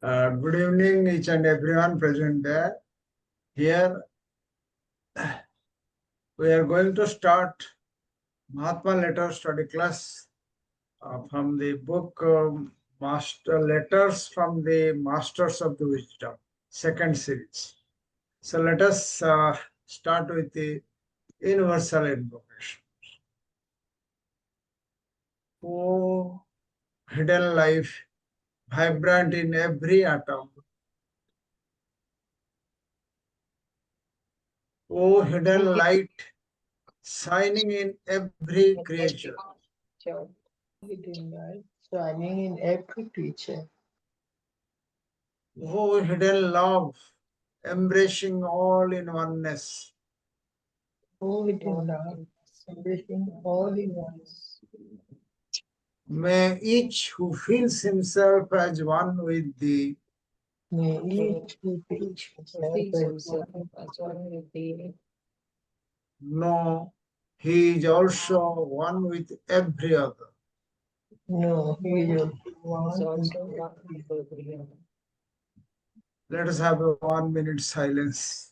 Good evening, each and everyone present there. Here, we are going to start Mahatma Letter study class from the book Master Letters from the Masters of the Wisdom, second series. So let us start with the universal invocation. Oh, hidden life, vibrant in every atom. Oh, hidden light, shining in every creature. Hidden light shining in every creature. Oh, hidden love, embracing all in oneness. Oh, hidden love, embracing all in oneness. May each who feels himself as one with thee May each who feels himself as one know he is also one with every other. know he is one with every other. Let us have a 1 minute silence.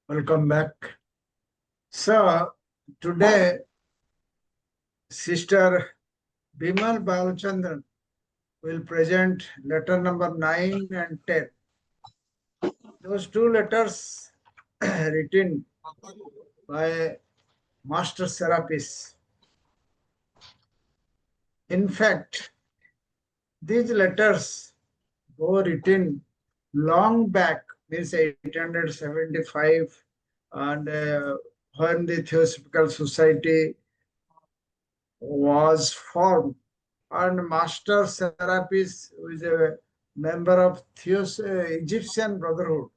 Welcome back. So, today, Sister Vimal Balchander will present letter number 9 and 10. Those two letters written by master therapists. In fact, these letters were written long back, means 875, and when the Theosophical Society was formed, and Master Serapis, who is a member of Egyptian Brotherhood,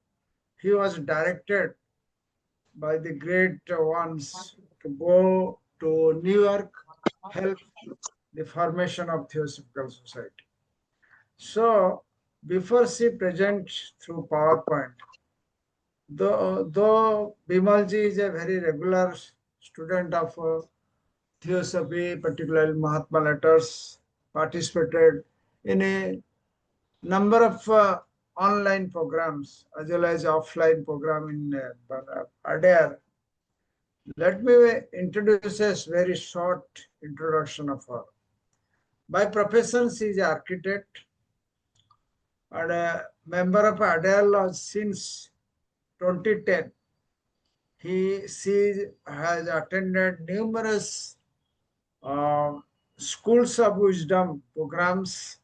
he was directed by the great ones to go to New York, help the formation of Theosophical Society. So, before she presents through PowerPoint, though Bimalji is a very regular student of Theosophy, particularly Mahatma Letters, participated in a number of online programs as well as offline program in Adair. Let me introduce a very short introduction of her. By profession, she is an architect and a member of Adair since 2010. She has attended numerous uh, schools of wisdom programs,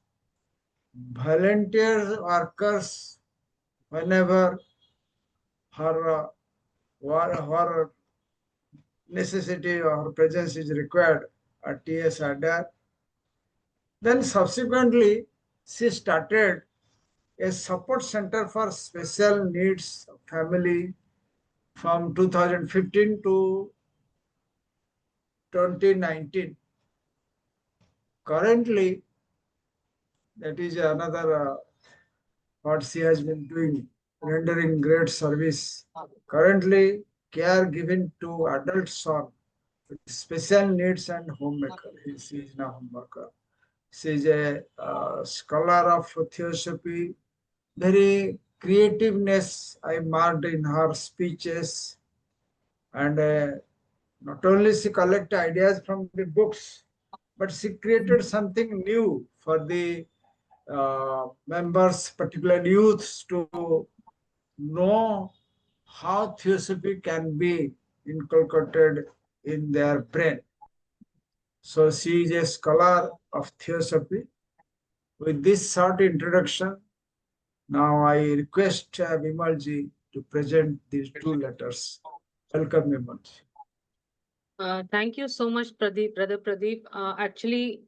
volunteer workers whenever her, her necessity or her presence is required at TS Adair. Then subsequently, she started a support center for special needs family from 2015 to 2019. Currently, that is another what she has been doing, rendering great service. Currently, care given to adult son with special needs and homemaker. She is now homemaker. She is a scholar of theosophy. Very creativeness I marked in her speeches, and not only she collect ideas from the books, but she created something new for the members, particularly youths, to know how theosophy can be inculcated in their brain. So she is a scholar of theosophy. With this short introduction, now I request Vimalji to present these two letters. Welcome, Vimalji. Thank you so much, Pradeep, Brother Pradeep. Actually,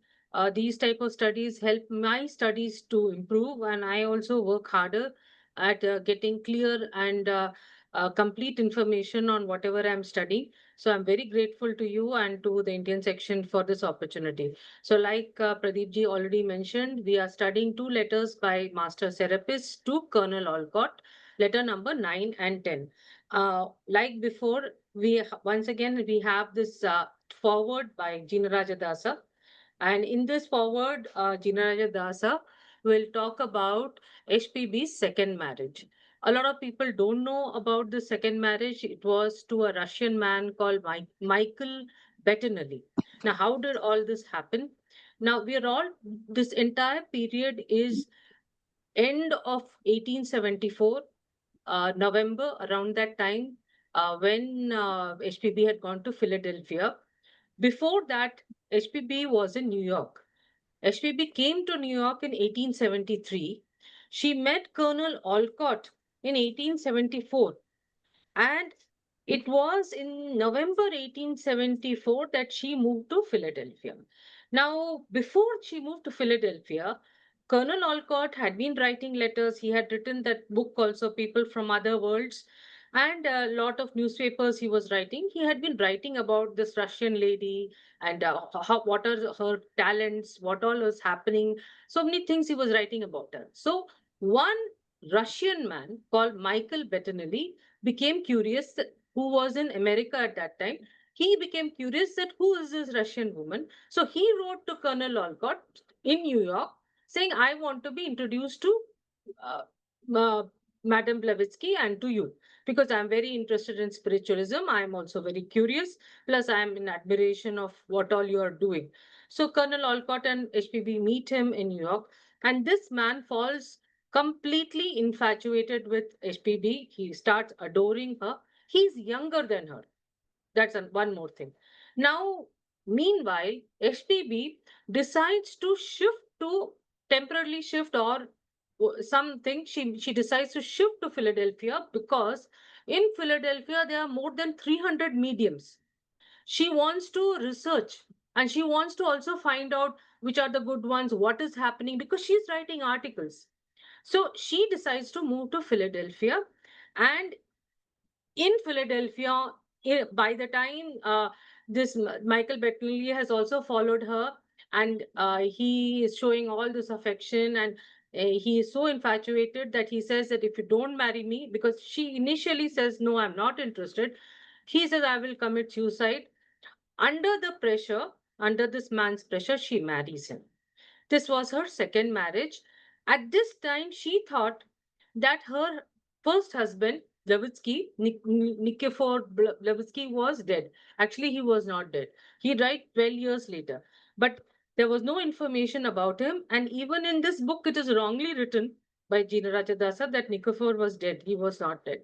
These type of studies help my studies to improve, and I also work harder at getting clear and complete information on whatever I'm studying. So I'm very grateful to you and to the Indian section for this opportunity. So, like Pradeep ji already mentioned, we are studying two letters by Master Serapis to Colonel Olcott, letter number 9 and 10. Like before, once again we have this forward by Jinaraja Dasa, and in this forward, Jinaraja Dasa will talk about HPB's second marriage. A lot of people don't know about the second marriage. It was to a Russian man called Michael Bettinelli. Now, how did all this happen? Now, this entire period is end of 1874, November, around that time, when HPB had gone to Philadelphia. Before that, HPB was in New York. HPB came to New York in 1873. She met Colonel Olcott in 1874, and it was in November 1874 that she moved to Philadelphia. Now, before she moved to Philadelphia, Colonel Olcott had been writing letters. He had written that book also, People from Other Worlds, and a lot of newspapers he was writing. He had been writing about this Russian lady and what are her talents, what all is happening. So many things he was writing about her. So, one Russian man called Michael Bettinelli became curious, who was in America at that time. He became curious that who is this Russian woman. So he wrote to Colonel Olcott in New York saying, I want to be introduced to uh, uh, Madame Blavatsky and to you, because I'm very interested in spiritualism. I'm also very curious. Plus, I'm in admiration of what all you are doing. So Colonel Olcott and HPB meet him in New York, and this man falls completely infatuated with HPB. He starts adoring her. He's younger than her. That's one more thing. Now, meanwhile, HPB decides to temporarily shift, or something. She decides to shift to Philadelphia because in Philadelphia there are more than 300 mediums. She wants to research, and she wants to also find out which are the good ones, what is happening, because she's writing articles. So she decides to move to Philadelphia, and in Philadelphia, by the time this Michael Bettinelli has also followed her, and he is showing all this affection, and he is so infatuated that he says that if you don't marry me, because she initially says, no, I'm not interested. He says, I will commit suicide. Under the pressure, under this man's pressure, she marries him. This was her second marriage. At this time, she thought that her first husband, Blavatsky, Nikifor Blavatsky, was dead. Actually, he was not dead. He died 12 years later. But there was no information about him. And even in this book, it is wrongly written by Jina Rajadasa that Nikifor was dead. He was not dead.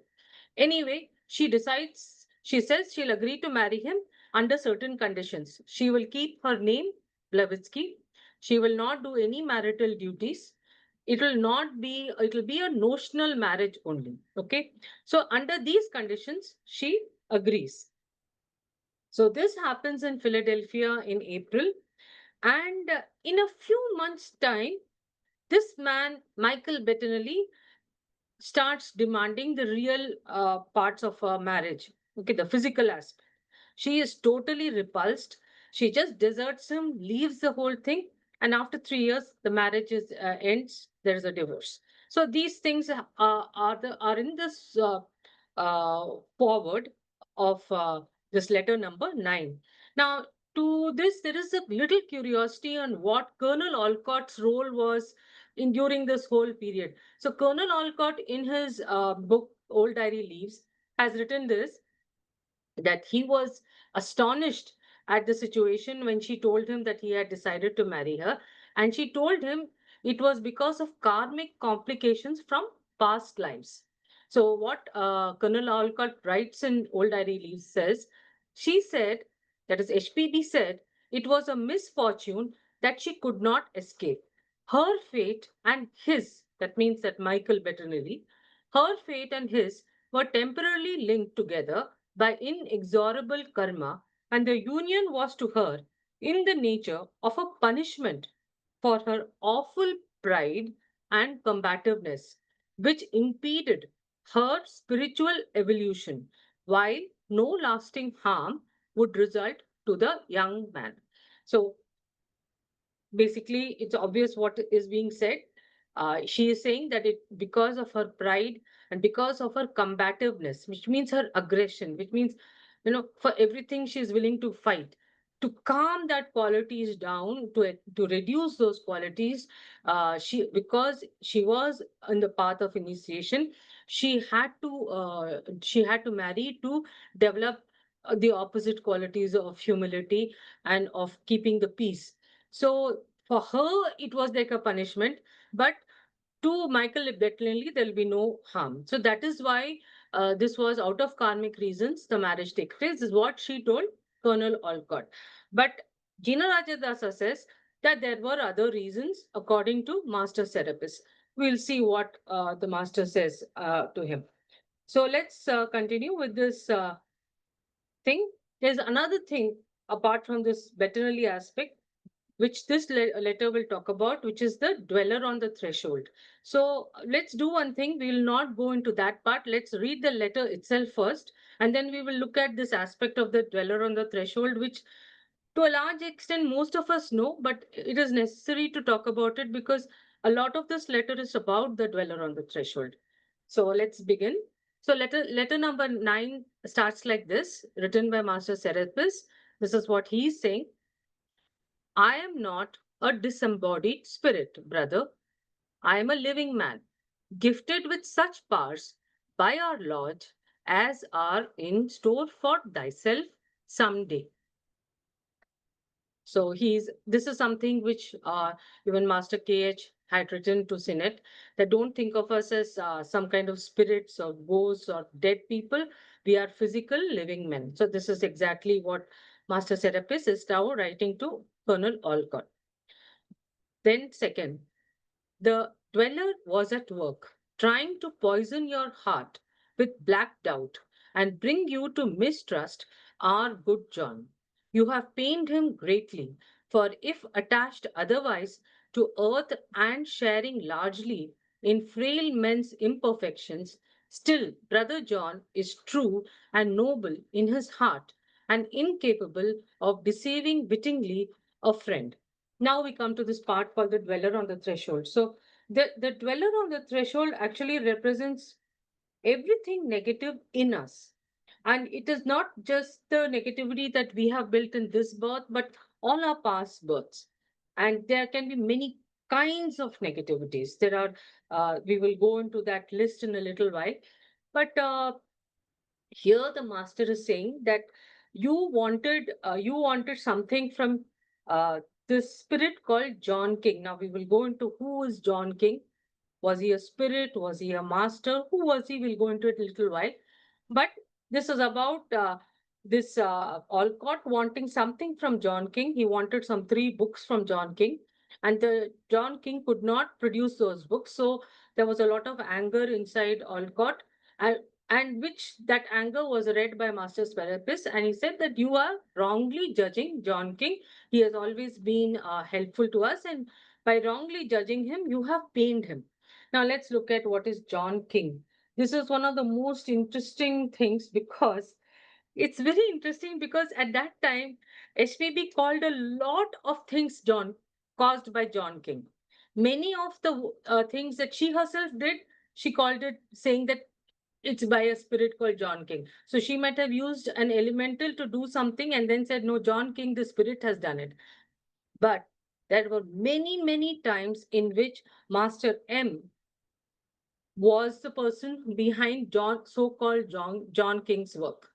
Anyway, she says she'll agree to marry him under certain conditions. She will keep her name, Blavatsky. She will not do any marital duties. It will be a notional marriage only. Okay. So, under these conditions, she agrees. So, this happens in Philadelphia in April. And in a few months' time, this man, Michael Bettinelli, starts demanding the real parts of her marriage. Okay, the physical aspect. She is totally repulsed. She just deserts him, leaves the whole thing, and after 3 years, the marriage ends. There is a divorce. So these things are in this forward of this letter number 9. Now, to this, there is a little curiosity on what Colonel Olcott's role was in during this whole period. So Colonel Olcott, in his book Old Diary Leaves, has written this, that he was astonished at the situation when she told him that he had decided to marry her. And she told him it was because of karmic complications from past lives. So, what Colonel Olcott writes in Old Diary Leaves says, she said, that is, HPB said, it was a misfortune that she could not escape. Her fate and his, that means that Michael Bettinelli, her fate and his were temporarily linked together by inexorable karma, and the union was to her in the nature of a punishment for her awful pride and combativeness, which impeded her spiritual evolution, while no lasting harm would result to the young man. So basically it's obvious what is being said. She is saying that it because of her pride and because of her combativeness, which means her aggression, which means, for everything she's willing to fight, to calm that qualities down, to reduce those qualities. She Because she was in the path of initiation, she had to marry to develop the opposite qualities of humility and of keeping the peace. So for her, it was like a punishment, but to Michael definitely there'll be no harm. So that is why this was out of karmic reasons the marriage takes place, is what she told Colonel Olcott. But Gina Rajadasa says that there were other reasons according to Master Serapis. We'll see what the Master says to him. So let's continue with this thing. There's another thing apart from this veterinary aspect which this letter will talk about, which is the dweller on the threshold. So let's do one thing. We will not go into that part. Let's read the letter itself first, and then we will look at this aspect of the dweller on the threshold, which to a large extent most of us know, but it is necessary to talk about it because a lot of this letter is about the dweller on the threshold. So let's begin. So letter number 9 starts like this, written by Master Serapis. This is what he is saying. I am not a disembodied spirit, brother. I am a living man, gifted with such powers by our Lord as are in store for thyself someday. So this is something which even Master KH had written to Sinet, that don't think of us as some kind of spirits or ghosts or dead people. We are physical living men. So this is exactly what Master Serapis is now writing to Colonel Olcott. Then, second, the dweller was at work, trying to poison your heart with black doubt and bring you to mistrust our good John. You have pained him greatly, for if attached otherwise to earth and sharing largely in frail men's imperfections, still brother John is true and noble in his heart and incapable of deceiving wittingly a friend. Now we come to this part called the dweller on the threshold. So the dweller on the threshold actually represents everything negative in us. And it is not just the negativity that we have built in this birth, but all our past births. And there can be many kinds of negativities. We will go into that list in a little while. But here the master is saying that you wanted something from this spirit called John King. Now we will go into who is John King. Was he a spirit? Was he a master? Who was he? We'll go into it a little while. But this is about this Alcott wanting something from John King. He wanted some 3 books from John King, and the John King could not produce those books. So there was a lot of anger inside Alcott, and, and which that anger was read by Master Sperapus, and he said that you are wrongly judging John King. He has always been helpful to us, and by wrongly judging him, you have pained him. Now let's look at what is John King. This is one of the most interesting things because it's very interesting because at that time, SPB called a lot of things John caused by John King. Many of the things that she herself did, she called it saying that it's by a spirit called John King. So she might have used an elemental to do something and then said, no, John King, the spirit has done it. But there were many, many times in which Master M was the person behind so-called John King's work.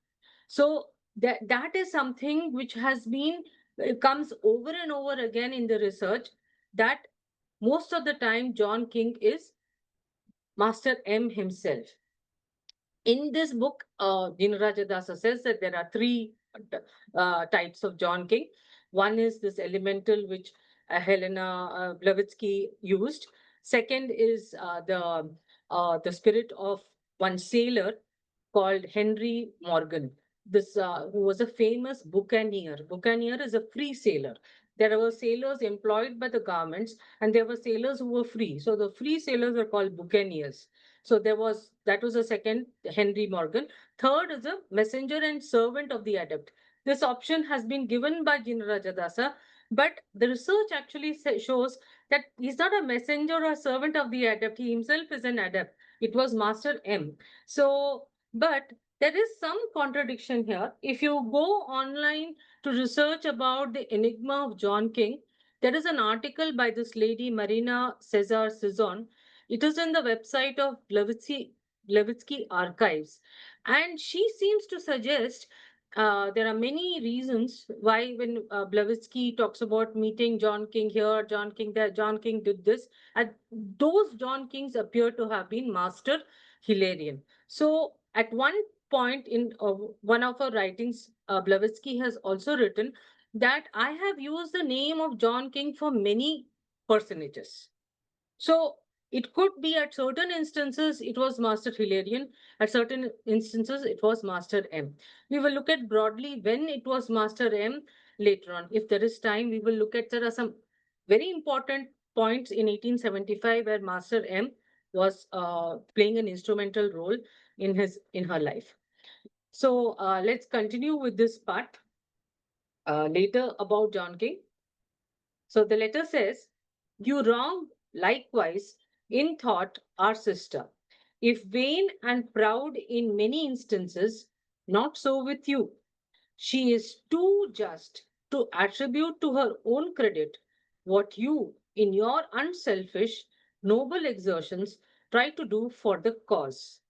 So that is something which has been comes over and over again in the research, that most of the time John King is Master M himself. In this book, Dinarajadasa says that there are 3 types of John King. One is this elemental, which Helena Blavatsky used. Second is the spirit of one sailor called Henry Morgan. this who was a famous buccaneer. Buccaneer is a free sailor. There were sailors employed by the governments, and there were sailors who were free. So the free sailors are called buccaneers. So that was a second, Henry Morgan. Third is a messenger and servant of the adept. This option has been given by Jinarajadasa, but the research actually shows that he's not a messenger or servant of the adept. He himself is an adept. It was Master M. So, but there is some contradiction here. If you go online to research about the enigma of John King, there is an article by this lady, Marina Cesar Cizon. It is in the website of Blavatsky Archives. And she seems to suggest there are many reasons why when Blavatsky talks about meeting John King here, John King there, John King did this, and those John Kings appear to have been Master Hilarion. So at one point in one of her writings, Blavatsky has also written that I have used the name of John King for many personages. So it could be at certain instances it was Master Hilarion, at certain instances it was Master M. We will look at broadly when it was Master M later on. If there is time, we will look at there are some very important points in 1875 where Master M was playing an instrumental role in her life. So let's continue with this part later about John King. So the letter says, "You wrong likewise in thought our sister. If vain and proud in many instances, not so with you. She is too just to attribute to her own credit what you, in your unselfish, noble exertions, try to do for the cause.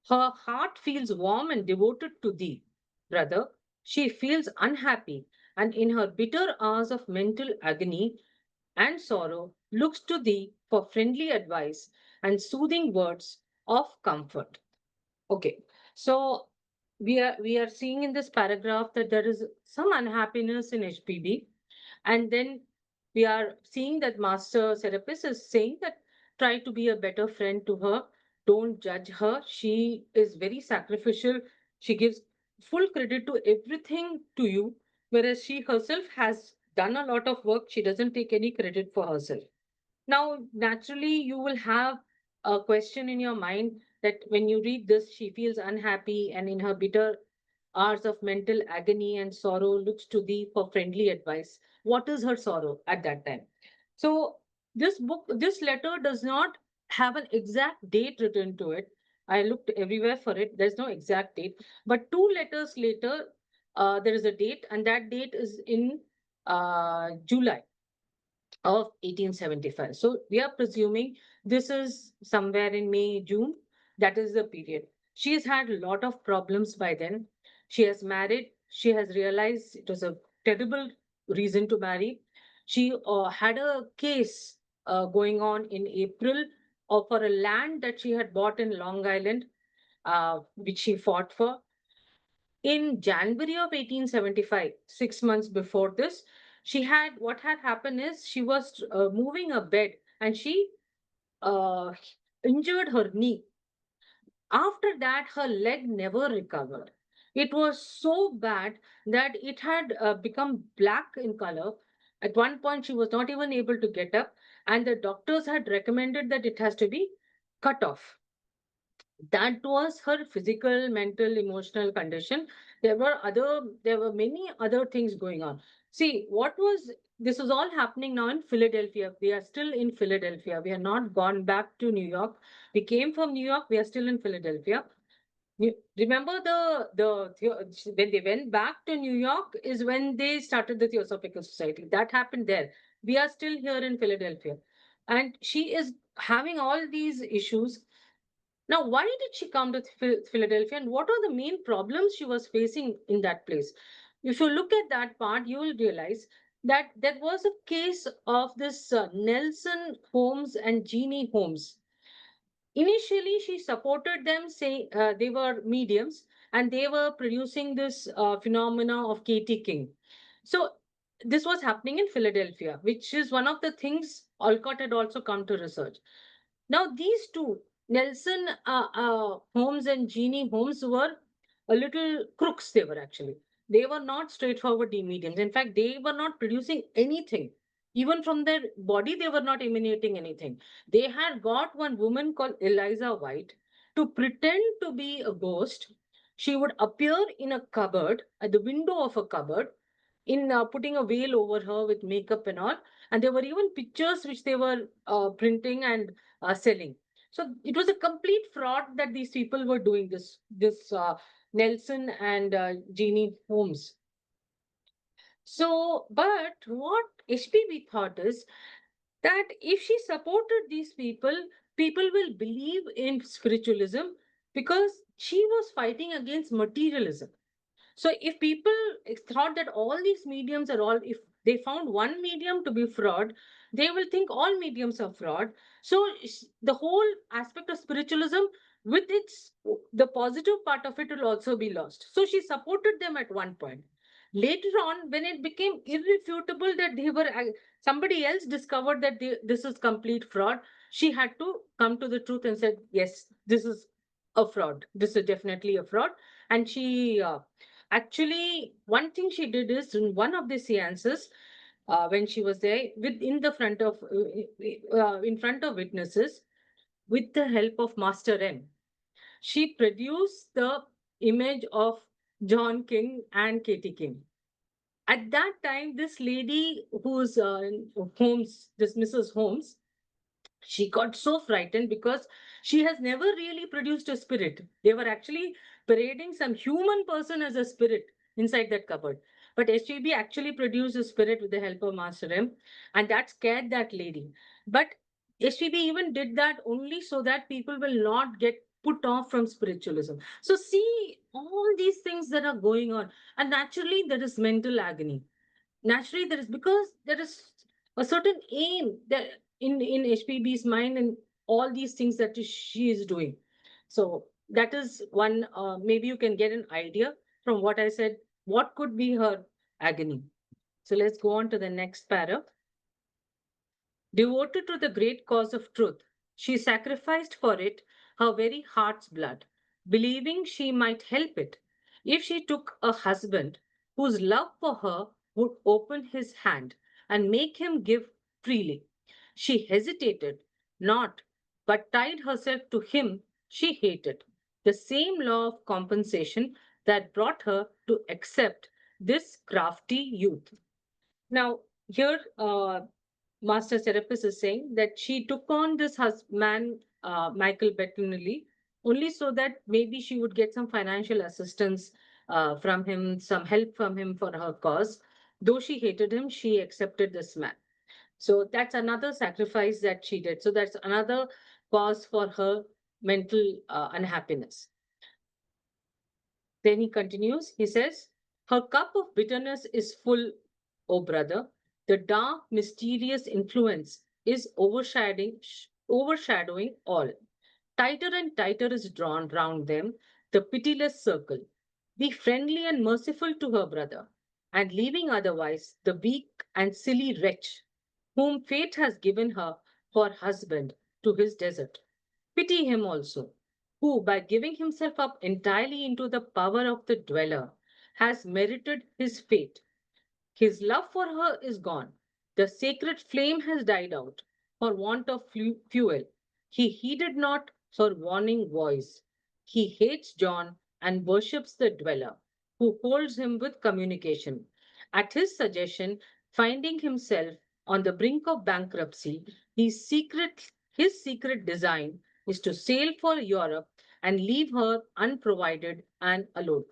Her heart feels warm and devoted to thee, brother. She feels unhappy, and in her bitter hours of mental agony and sorrow looks to thee for friendly advice and soothing words of comfort." Okay, so we are seeing in this paragraph that there is some unhappiness in HPB, and then we are seeing that master therapist is saying that try to be a better friend to her, don't judge her. She is very sacrificial. She gives full credit to everything to you, whereas she herself has done a lot of work. She doesn't take any credit for herself. Now, naturally, you will have a question in your mind that when you read this, she feels unhappy and in her bitter hours of mental agony and sorrow looks to thee for friendly advice. What is her sorrow at that time? So, this letter does not have an exact date written to it. I looked everywhere for it. There's no exact date. But two letters later, there is a date, and that date is in July of 1875. So we are presuming this is somewhere in May, June. That is the period. She has had a lot of problems by then. She has married. She has realized it was a terrible reason to marry. She had a case going on in April for a land that she had bought in Long Island, which she fought for. In January of 1875, 6 months before this, what had happened is she was moving a bed and she uh, injured her knee. After that, her leg never recovered. It was so bad that it had become black in color. At one point, she was not even able to get up, and the doctors had recommended that it has to be cut off. That was her physical, mental, emotional condition. There were many other things going on. See, this is all happening now in Philadelphia. We are still in Philadelphia. We are not gone back to New York. We came from New York. We are still in Philadelphia. Remember when they went back to New York is when they started the Theosophical Society. That happened there. We are still here in Philadelphia. And she is having all these issues. Now, why did she come to Philadelphia, and what are the main problems she was facing in that place? If you look at that part, you will realize that there was a case of this Nelson Holmes and Jeannie Holmes. Initially, she supported them, saying they were mediums and they were producing this phenomena of Katie King. So, this was happening in Philadelphia, which is one of the things Alcott had also come to research. Now, these two, Nelson Holmes and Jeannie Holmes, were a little crooks they were actually. They were not straightforward mediums. In fact, they were not producing anything. Even from their body, they were not emanating anything. They had got one woman called Eliza White to pretend to be a ghost. She would appear in a cupboard, at the window of a cupboard, in putting a veil over her with makeup and all. And there were even pictures which they were printing and selling. So it was a complete fraud that these people were doing this Nelson and Jeannie Holmes. So, but what HPB thought is that if she supported these people, people will believe in spiritualism because she was fighting against materialism. So if people thought that all these mediums are all, if they found one medium to be fraud, they will think all mediums are fraud. So the whole aspect of spiritualism, with its the positive part of it, will also be lost. So she supported them at one point. Later on, when it became irrefutable that they were somebody else discovered that this is complete fraud, she had to come to the truth and said, yes, this is a fraud. This is definitely a fraud. And she actually, one thing she did is in one of the seances, when she was there, in front of witnesses, with the help of Master M, she produced the image of John King and Katie King. At that time, this lady who's Holmes, this Mrs. Holmes, she got so frightened because she has never really produced a spirit. They were actually parading some human person as a spirit inside that cupboard. But SGB actually produced a spirit with the help of Master M, and that scared that lady. But SGB even did that only so that people will not get put off from spiritualism. So, see all these things that are going on, and naturally, there is mental agony. Naturally there is, because there is a certain aim that in HPB's mind and all these things that she is doing. So that is one, maybe you can get an idea from what I said, what could be her agony. So let's go on to the next para. Devoted to the great cause of truth, she sacrificed for it her very heart's blood, believing she might help it if she took a husband whose love for her would open his hand and make him give freely. She hesitated not, but tied herself to him she hated, the same law of compensation that brought her to accept this crafty youth. Now, here, master therapist is saying that she took on this man, Michael Bettinelli, only so that maybe she would get some financial assistance from him, some help from him for her cause. Though she hated him, she accepted this man. So that's another sacrifice that she did. So that's another cause for her mental unhappiness. Then he continues, he says, her cup of bitterness is full, O brother. The dark, mysterious influence is overshadowing all. Tighter and tighter is drawn round them the pitiless circle. Be friendly and merciful to her brother, and leaving otherwise the weak and silly wretch whom fate has given her for husband to his desert. Pity him also, who, by giving himself up entirely into the power of the dweller, has merited his fate. His love for her is gone. The sacred flame has died out for want of fuel. He heeded not her warning voice. He hates John and worships the dweller, who holds him with communication. At his suggestion, finding himself on the brink of bankruptcy, his secret design is to sail for Europe and leave her unprovided and alone.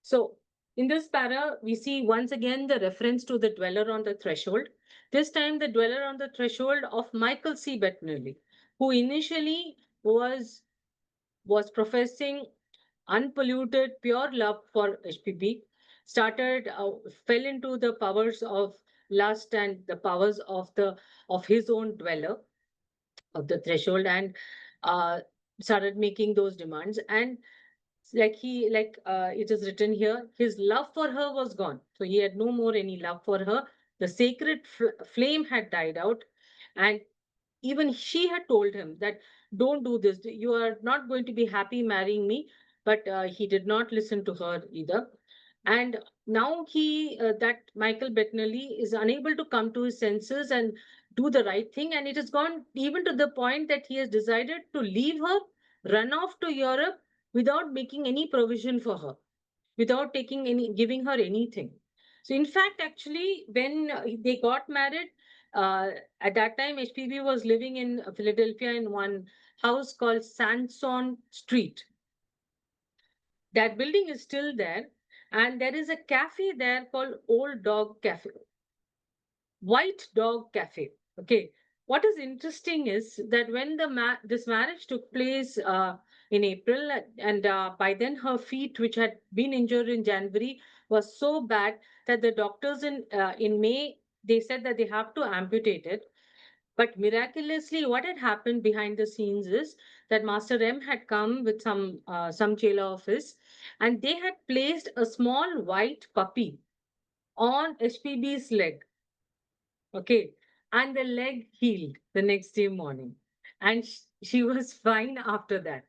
So, in this para, we see once again the reference to the dweller on the threshold. This time, the dweller on the threshold of Michael C. Bettinelli, who initially was professing unpolluted, pure love for HPB, fell into the powers of lust and the powers of his own dweller of the threshold, and uh, started making those demands. And it is written here, his love for her was gone, so he had no more any love for her. The sacred flame had died out, and even she had told him that don't do this, you are not going to be happy marrying me. but he did not listen to her either. And now that Michael Bettinelli is unable to come to his senses and do the right thing, and it has gone even to the point that he has decided to leave her, run off to Europe without making any provision for her, without taking any giving her anything. So in fact, actually, when they got married, uh, at that time HPB was living in Philadelphia in one house called Sanson Street. That building is still there, and there is a cafe there called Old Dog Cafe, White Dog Cafe. Okay. What is interesting is that when this marriage took place in April, and by then her feet, which had been injured in January, was so bad that the doctors in May, they said that they have to amputate it. But miraculously, what had happened behind the scenes is that Master M had come with some jailer office, and they had placed a small white puppy on HPB's leg. Okay. And the leg healed the next day morning. And she was fine after that.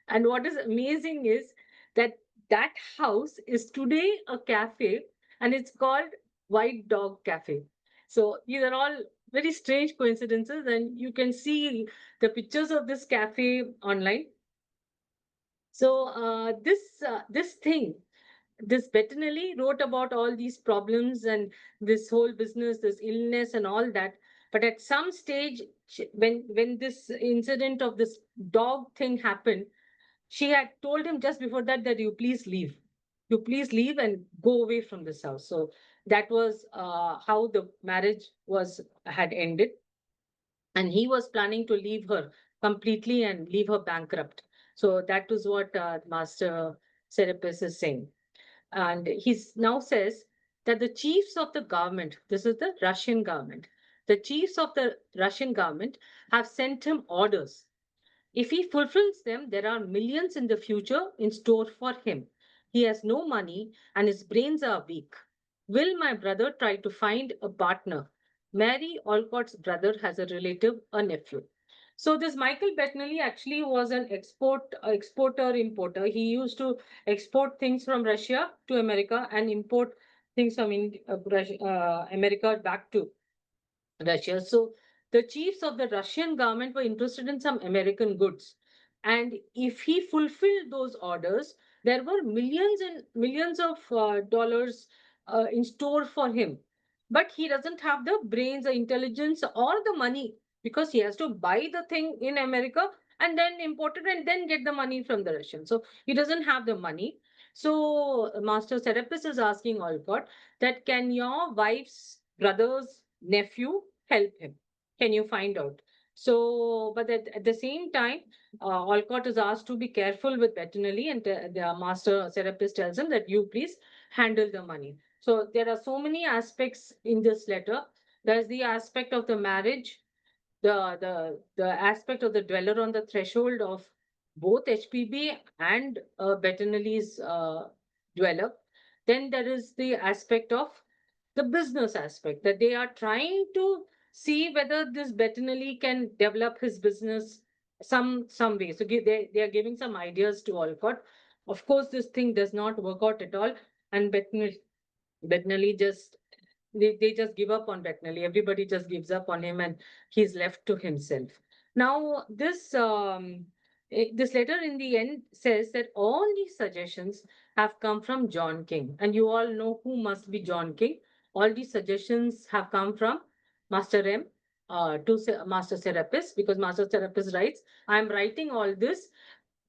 And what is amazing is that that house is today a cafe, and it's called White Dog Cafe. So these are all very strange coincidences, and you can see the pictures of this cafe online. So this thing, this Bettinelli wrote about all these problems and this whole business, this illness and all that. But at some stage, when this incident of this dog thing happened, she had told him just before that you please leave, you please leave and go away from this house. So that was how the marriage was had ended, and he was planning to leave her completely and leave her bankrupt. So that was what Master Serapis is saying. And he now says that the chiefs of the government, this is the Russian government, the chiefs of the Russian government have sent him orders. If he fulfills them, there are millions in the future in store for him. He has no money and his brains are weak. Will my brother try to find a partner? Mary Olcott's brother has a relative, a nephew. So this Michael Bettinelli actually was an exporter importer. He used to export things from Russia to America and import things from America back to Russia. So the chiefs of the Russian government were interested in some American goods. And if he fulfilled those orders, there were millions and millions of dollars in store for him. But he doesn't have the brains, the intelligence, or the money, because he has to buy the thing in America and then import it and then get the money from the Russians. So he doesn't have the money. So Master Serapis is asking Olcott that can your wife's brother's nephew help him? Can you find out? So, but at the same time, Olcott is asked to be careful with Bettinelli, and the master therapist tells him that you please handle the money. So there are so many aspects in this letter. There's the aspect of the marriage, the aspect of the dweller on the threshold of both HPB and Bettinelli's dweller. Then there is the aspect of the business aspect, that they are trying to see whether this Bettinelli can develop his business some way. So they are giving some ideas to Olcott. Of course, this thing does not work out at all, and Bettinelli just they just give up on Bettinelli. Everybody just gives up on him, and he's left to himself. Now, this letter in the end says that all these suggestions have come from John King, and you all know who must be John King. All these suggestions have come from Master M to Master Serapis, because Master Serapis writes, "I am writing all this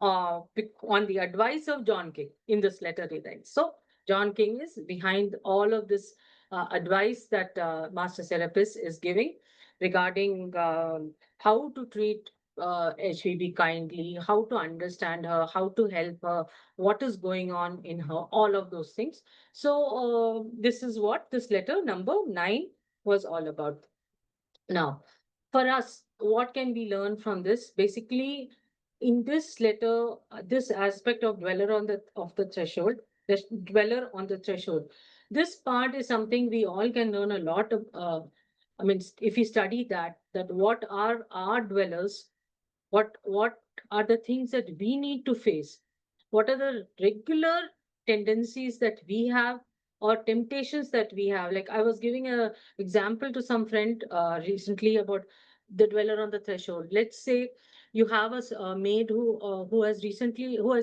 on the advice of John King." In this letter he writes. So John King is behind all of this advice that Master Serapis is giving regarding how to treat HVB kindly, how to understand her, how to help her, what is going on in her, all of those things. So this is what this letter number 9 was all about. Now, for us, what can we learn from this? Basically, in this letter, this aspect of dweller on the threshold, the dweller on the threshold, this part is something we all can learn a lot of. I mean, if we study that what are our dwellers, what are the things that we need to face, What are the regular tendencies that we have or temptations that we have? Like I was giving a example to some friend recently about the dweller on the threshold. Let's say you have a maid who has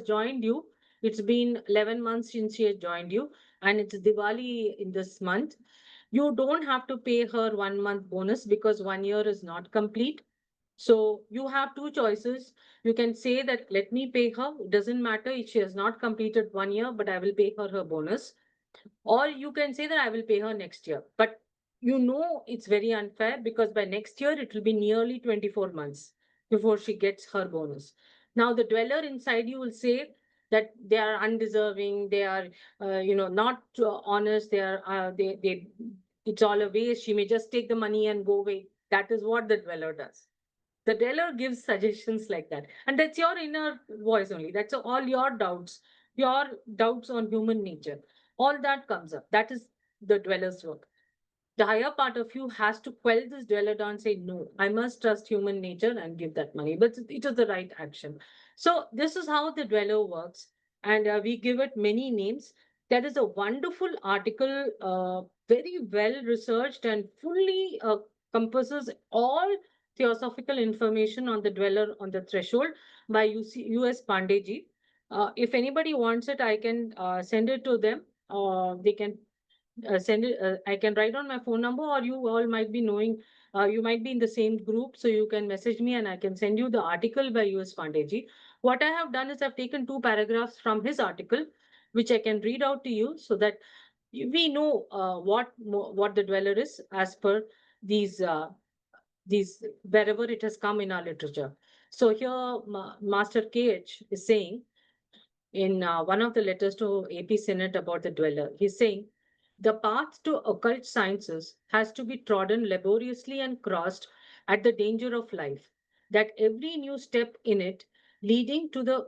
joined you. It's been 11 months since she has joined you, and it's Diwali in this month. You don't have to pay her 1 month bonus because 1 year is not complete. So you have two choices. You can say that let me pay her. It doesn't matter if she has not completed 1 year, but I will pay her her bonus. Or you can say that I will pay her next year. But you know it's very unfair because by next year it will be nearly 24 months before she gets her bonus. Now the dweller inside you will say that they are undeserving, they are not honest, they it's all a waste. She may just take the money and go away. That is what the dweller does. The dweller gives suggestions like that. And that's your inner voice only. That's all your doubts on human nature. All that comes up. That is the dweller's work. The higher part of you has to quell this dweller down and say, no, I must trust human nature and give that money. But it is the right action. So this is how the dweller works. And we give it many names. There is a wonderful article, very well researched and fully compasses all theosophical information on the dweller on the threshold by US Pandeyji. If anybody wants it, I can send it to them. They can send it. I can write on my phone number, or you all might be knowing. You might be in the same group, so you can message me, and I can send you the article by US Pandeyji. What I have done is I've taken two paragraphs from his article, which I can read out to you, so that we know what the dweller is as per these wherever it has come in our literature. So here, Master KH is saying in one of the letters to AP Senate about the dweller. He's saying the path to occult sciences has to be trodden laboriously and crossed at the danger of life, that every new step in it leading to the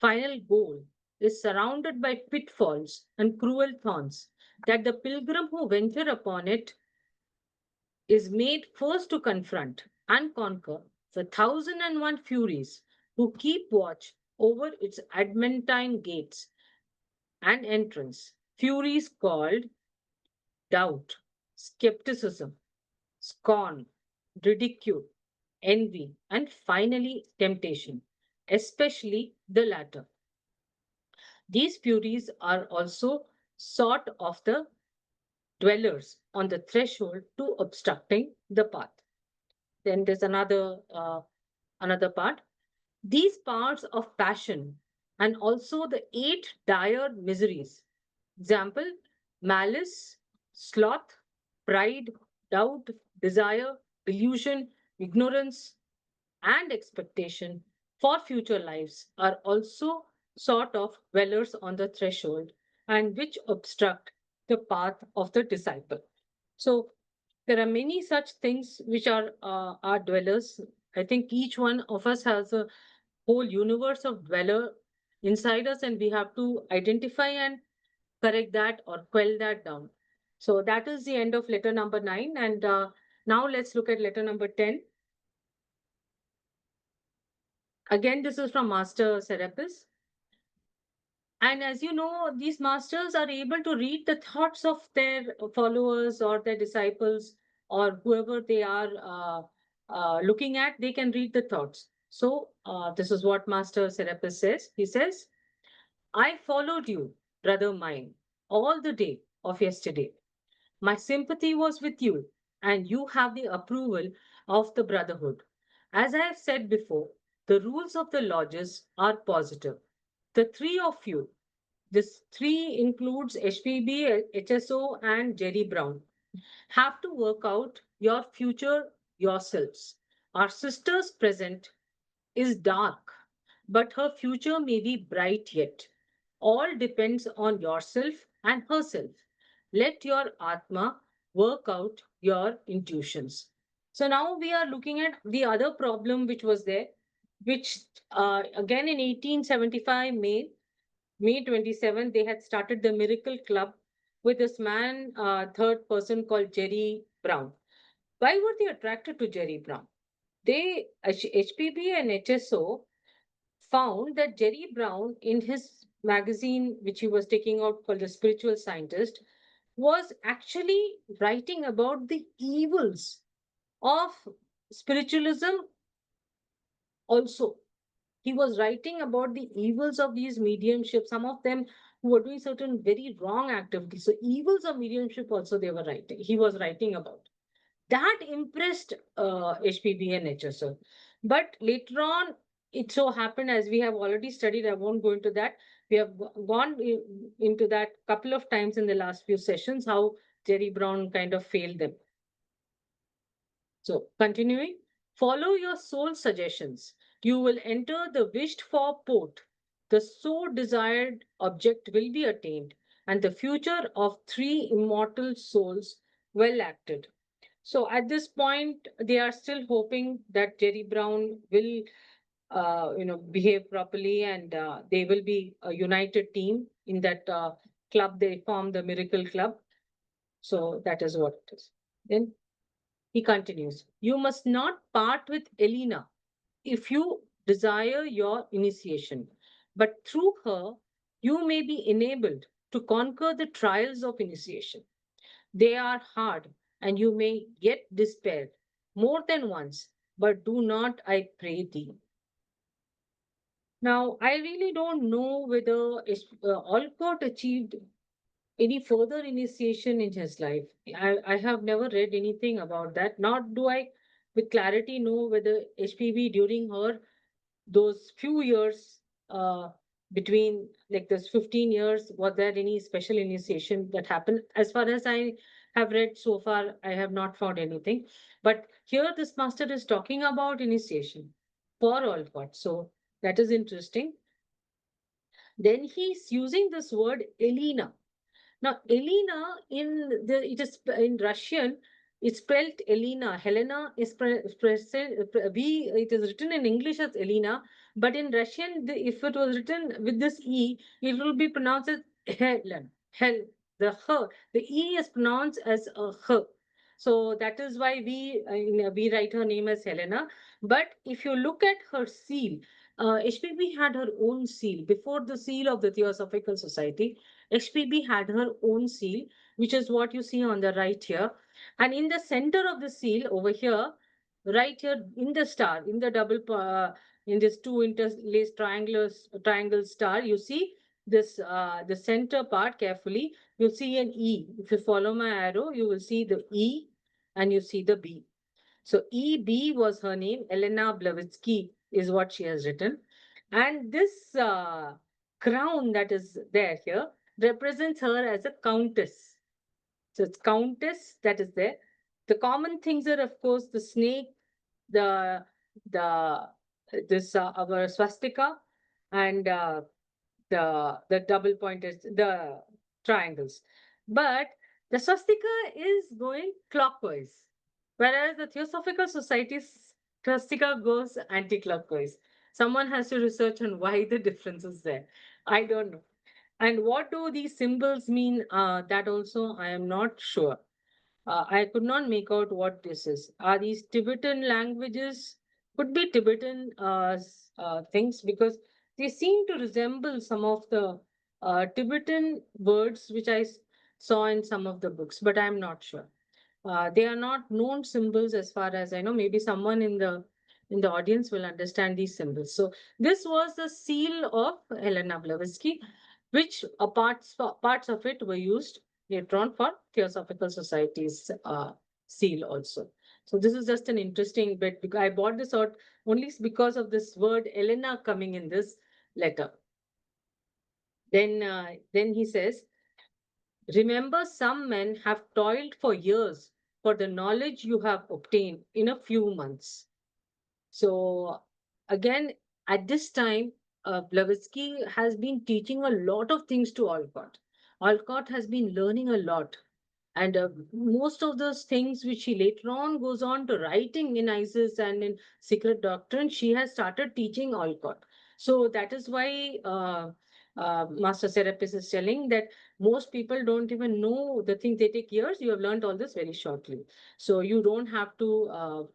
final goal is surrounded by pitfalls and cruel thorns, that the pilgrim who venture upon it is made first to confront and conquer the 1,001 furies who keep watch over its adamantine gates and entrance. Furies called doubt, skepticism, scorn, ridicule, envy, and finally temptation, especially the latter. These furies are also sought of the dwellers on the threshold to obstructing the path. Then there's another part. These parts of passion and also the eight dire miseries. Example, malice, sloth, pride, doubt, desire, delusion, ignorance, and expectation for future lives are also sort of dwellers on the threshold and which obstruct the path of the disciple. So there are many such things which are our dwellers. I think each one of us has a whole universe of dweller inside us, and we have to identify and correct that or quell that down. So that is the end of letter number 9. And now let's look at letter number 10. Again, this is from Master Serapis. And as you know, these masters are able to read the thoughts of their followers or their disciples or whoever they are looking at, they can read the thoughts. So, this is what Master Serapis says. He says, I followed you, brother mine, all the day of yesterday. My sympathy was with you, and you have the approval of the brotherhood. As I have said before, the rules of the lodges are positive. The three of you, this three includes HPB, HSO, and Jerry Brown, have to work out your future yourselves. Our sister's present is dark, but her future may be bright yet. All depends on yourself and herself. Let your Atma work out your intuitions. So now we are looking at the other problem which was there, which again in 1875 May 27th, they had started the Miracle Club with this man, third person called Jerry Brown. Why were they attracted to Jerry Brown? HPB and HSO found that Jerry Brown, in his magazine, which he was taking out called The Spiritual Scientist, was actually writing about the evils of spiritualism also. He was writing about the evils of these mediumship, some of them who were doing certain very wrong activities. So evils of mediumship also they were writing. He was writing about. That impressed HPB and HSO. But later on, it so happened, as we have already studied, I won't go into that. We have gone into that couple of times in the last few sessions, how Jerry Brown kind of failed them. So, continuing, follow your soul suggestions. You will enter the wished for port. The so desired object will be attained, and the future of three immortal souls well acted. So, at this point, they are still hoping that Jerry Brown will, behave properly, and they will be a united team in that club. They form the Miracle Club. So, that is what it is. Then he continues, you must not part with Elena if you desire your initiation, but through her you may be enabled to conquer the trials of initiation. They are hard, and you may yet despair more than once, but do not, I pray thee. Now, I really don't know whether Alcott achieved any further initiation in his life. I have never read anything about that, nor do I with clarity know whether HPV during her those few years between like this 15 years, was there any special initiation that happened? As far as I have read so far, I have not found anything. But here this master is talking about initiation for Alcott. So that is interesting. Then he's using this word Elena. Now, Elena it is in Russian. It's spelled Elena. Helena is it is written in English as Elena, but in Russian, if it was written with this E, it will be pronounced as Helen. The her, the E is pronounced as a her. So that is why we write her name as Helena. But if you look at her seal, HPB had her own seal before the seal of the Theosophical Society. HPB had her own seal, which is what you see on the right here. And in the center of the seal over here, right here in the star, in the in this two interlaced triangle star, you see this the center part carefully. You'll see an E. If you follow my arrow, you will see the E and you see the B. So EB was her name. Elena Blavatsky is what she has written. And this crown that is there here represents her as a countess. So it's countess that is there. The common things are, of course, the snake, the the this our swastika, and the double pointed the triangles. But the swastika is going clockwise, whereas the Theosophical Society's swastika goes anti-clockwise. Someone has to research on why the difference is there. I don't know. And what do these symbols mean? That also I am not sure. I could not make out what this is. Are these Tibetan languages? Could be Tibetan things, because they seem to resemble some of the Tibetan words which saw in some of the books, but I'm not sure. They are not known symbols as far as I know. Maybe someone in the audience will understand these symbols. So this was the seal of Helena Blavatsky, which parts of it were used later on for Theosophical Society's seal also. So this is just an interesting bit because I bought this out only because of this word Elena coming in this letter. Then he says, remember, some men have toiled for years for the knowledge you have obtained in a few months. So, again, at this time, Blavatsky has been teaching a lot of things to Alcott. Alcott has been learning a lot. And most of those things which she later on goes on to writing in Isis and in Secret Doctrine, she has started teaching Alcott. So that is why Master Serapis is telling that most people don't even know the things. They take years. You have learned all this very shortly. So you don't have to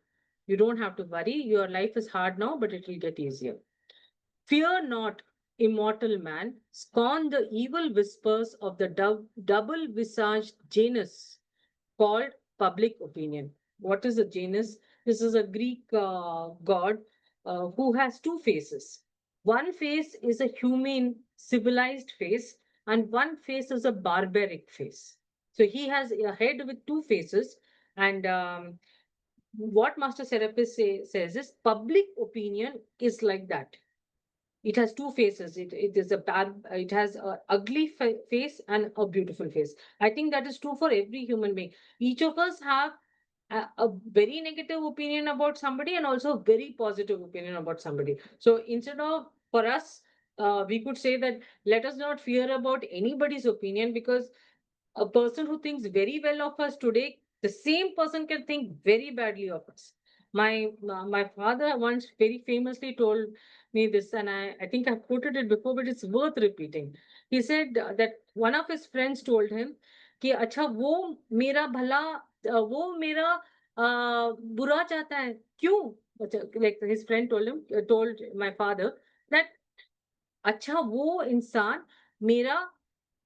worry. Your life is hard now, but it will get easier. Fear not, immortal man, scorn the evil whispers of the double visaged Janus called public opinion. What is a Janus? This is a Greek god who has two faces. One face is a humane, civilized face, and one face is a barbaric face. So he has a head with two faces, and what Master Serapis says is public opinion is like that. It has two faces. It is a bad, it has a ugly face and a beautiful face. I think that is true for every human being. Each of us have a very negative opinion about somebody and also a very positive opinion about somebody. So instead of, for us, we could say that let us not fear about anybody's opinion, because a person who thinks very well of us today, the same person can think very badly of us. My father once very famously told me this, and I think I've quoted it before, but it's worth repeating. He said that one of his friends told him कि अच्छा वो मेरा भला वो मेरा बुरा चाहता है क्यों. Like his friend told my father that अच्छा वो इंसान मेरा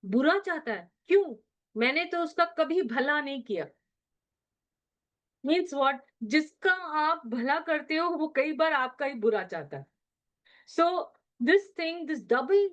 बुरा चाहता है क्यों, मैंने तो उसका कभी भला नहीं किया. मीन्स व्हाट, जिसका आप भला करते हो वो कई बार आपका ही बुरा चाहता है. So this thing, this double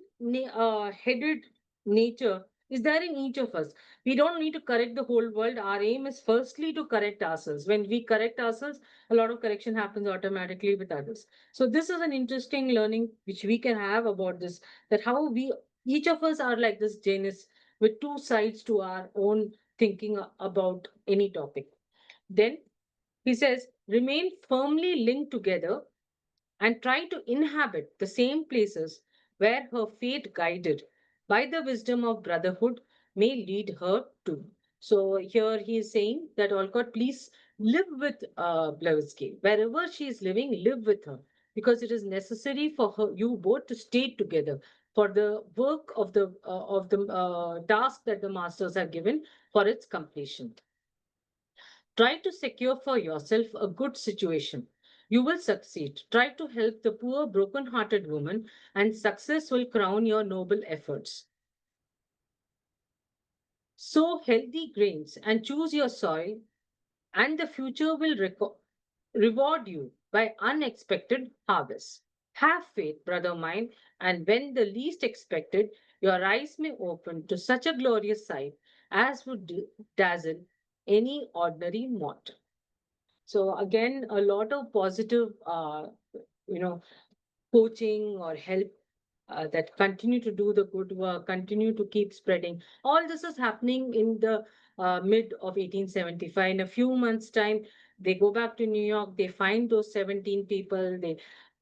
headed nature is there in each of us. We don't need to correct the whole world. Our aim is firstly to correct ourselves. When we correct ourselves, a lot of correction happens automatically with others. So this is an interesting learning which we can have about this, that how we, each of us are like this Janus with two sides to our own thinking about any topic. Then he says, remain firmly linked together and try to inhabit the same places where her fate guided by the wisdom of brotherhood may lead her to. So here he is saying that Olcott, please live with Blavatsky. Wherever she is living, live with her, because it is necessary for her, you both to stay together for the work of the task that the masters have given for its completion. Try to secure for yourself a good situation. You will succeed. Try to help the poor, broken hearted woman, and success will crown your noble efforts. Sow healthy grains and choose your soil, and the future will reward you by unexpected harvests. Have faith, brother mine, and when the least expected, your eyes may open to such a glorious sight as would dazzle any ordinary mortal. So again, a lot of positive, you know, coaching or help that continue to do the good work, continue to keep spreading. All this is happening in the mid of 1875. In a few months' time, they go back to New York. They find those 17 people.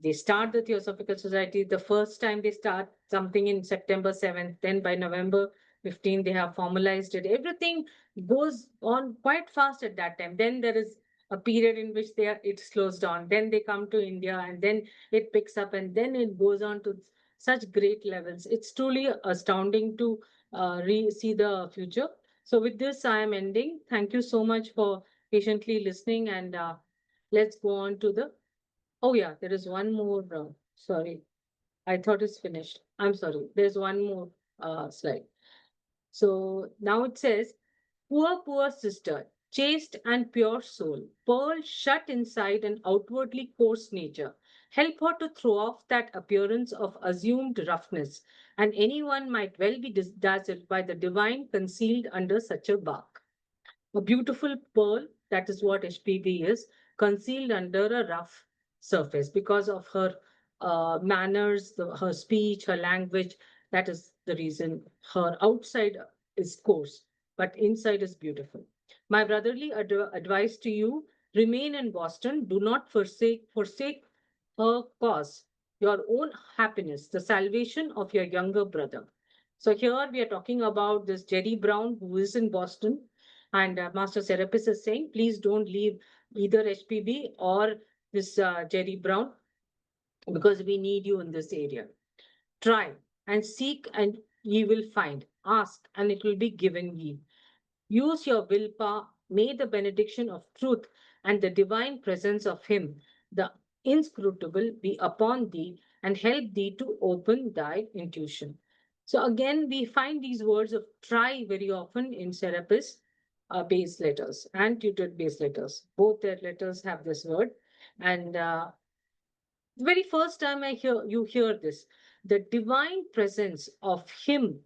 They start the Theosophical Society. The first time they start something in September 7th. Then by November 15th, they have formalized it. Everything goes on quite fast at that time. Then there is a period in which it slows down. Then they come to India, and then it picks up, and then it goes on to such great levels. It's truly astounding to see the future. So with this, I am ending. Thank you so much for patiently listening, and let's go on to the. Oh yeah, there is one more. Sorry, I thought it's finished. I'm sorry. There's one more slide. So now it says, poor, poor sister, chaste and pure soul, pearl shut inside an outwardly coarse nature. Help her to throw off that appearance of assumed roughness, and anyone might well be dazzled by the divine concealed under such a bark. A beautiful pearl, that is what HPV is, concealed under a rough surface because of her manners, her speech, her language. That is the reason her outside is coarse, but inside is beautiful. My brotherly advice to you, remain in Boston. Do not forsake her cause, your own happiness, the salvation of your younger brother. So here we are talking about this Jerry Brown, who is in Boston, and Master Serapis is saying, please don't leave either HPB or this Jerry Brown, because we need you in this area. Try and seek, and ye will find. Ask, and it will be given ye. Use your willpower. May the benediction of truth and the divine presence of Him, the inscrutable, be upon thee and help thee to open thy intuition. So again, we find these words of try very often in Serapis base letters and tutored base letters. Both their letters have this word. And the very first time I hear this, the divine presence of Him,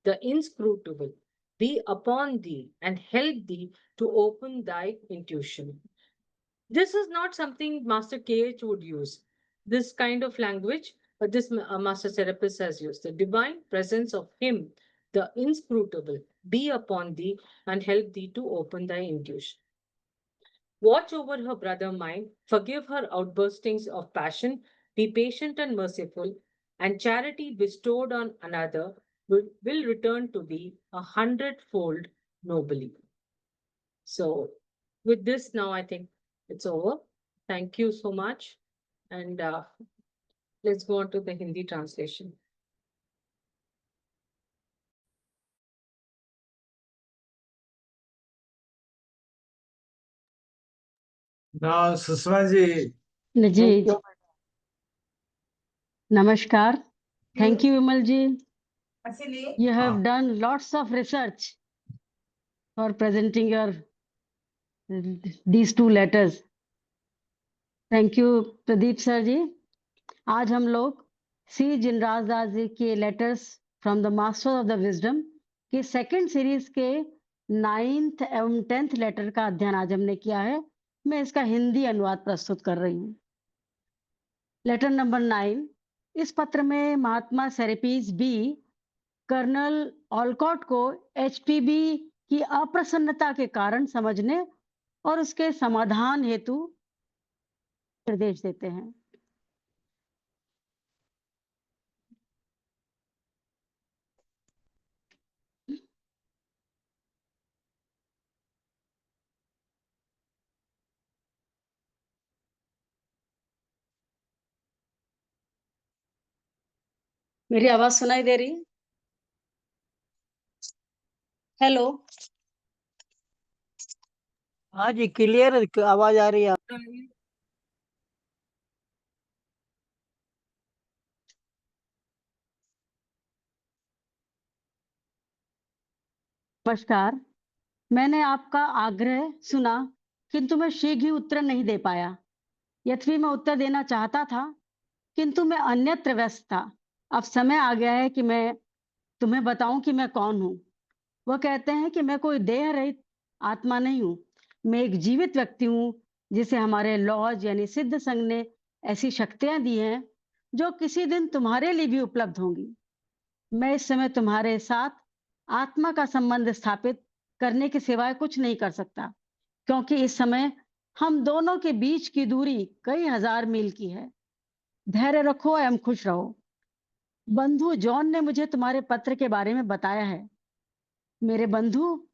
the inscrutable, be upon thee and help thee to open thy intuition. This is not something Master KH would use, this kind of language, but this Master Serapis has used. The divine presence of Him, the inscrutable, be upon thee and help thee to open thy intuition. Watch over her brother mind, forgive her outburstings of passion, be patient and merciful, and charity bestowed on another will return to thee 100-fold nobly. So, with this, now I think it's over. Thank you so much. And let's go on to the Hindi translation. Now, Susma ji. जी नमस्कार. Thank you, Vimal ji. You have done lots of research for presenting your these two letters. Thank you, Pradeep sir ji. आज हम लोग श्री जिनराज दास जी के letters from the master of the wisdom के second series के 9th एवं 10th letter का अध्ययन आज हमने किया है. मैं इसका हिंदी अनुवाद प्रस्तुत कर रही हूँ. Letter number 9. इस पत्र में Mahatma Serapis Bey colonel Olcott को एचपीबी की अप्रसन्नता के कारण समझने और उसके समाधान हेतु निर्देश देते हैं. मेरी आवाज सुनाई दे रही? हेलो. हाँ जी, क्लियर आवाज आ रही है. नमस्कार. मैंने आपका आग्रह सुना किंतु मैं शीघ्र ही उत्तर नहीं दे पाया. यद्यपि मैं उत्तर देना चाहता था किंतु मैं अन्यत्र व्यस्त था. अब समय आ गया है कि मैं तुम्हें बताऊं कि मैं कौन हूं. वह कहते हैं कि मैं कोई देह रहित आत्मा नहीं हूं. मैं एक जीवित व्यक्ति हूं जिसे हमारे लॉज यानी सिद्ध संघ ने ऐसी शक्तियां दी हैं जो किसी दिन तुम्हारे लिए भी उपलब्ध होंगी. मैं इस समय तुम्हारे साथ आत्मा का संबंध स्थापित करने के सिवाय कुछ नहीं कर सकता क्योंकि इस समय हम दोनों के बीच की दूरी कई हजार मील की है. धैर्य रखो एवं खुश रहो. बंधु जॉन ने मुझे तुम्हारे पत्र के बारे में बताया है. मेरे बंधु,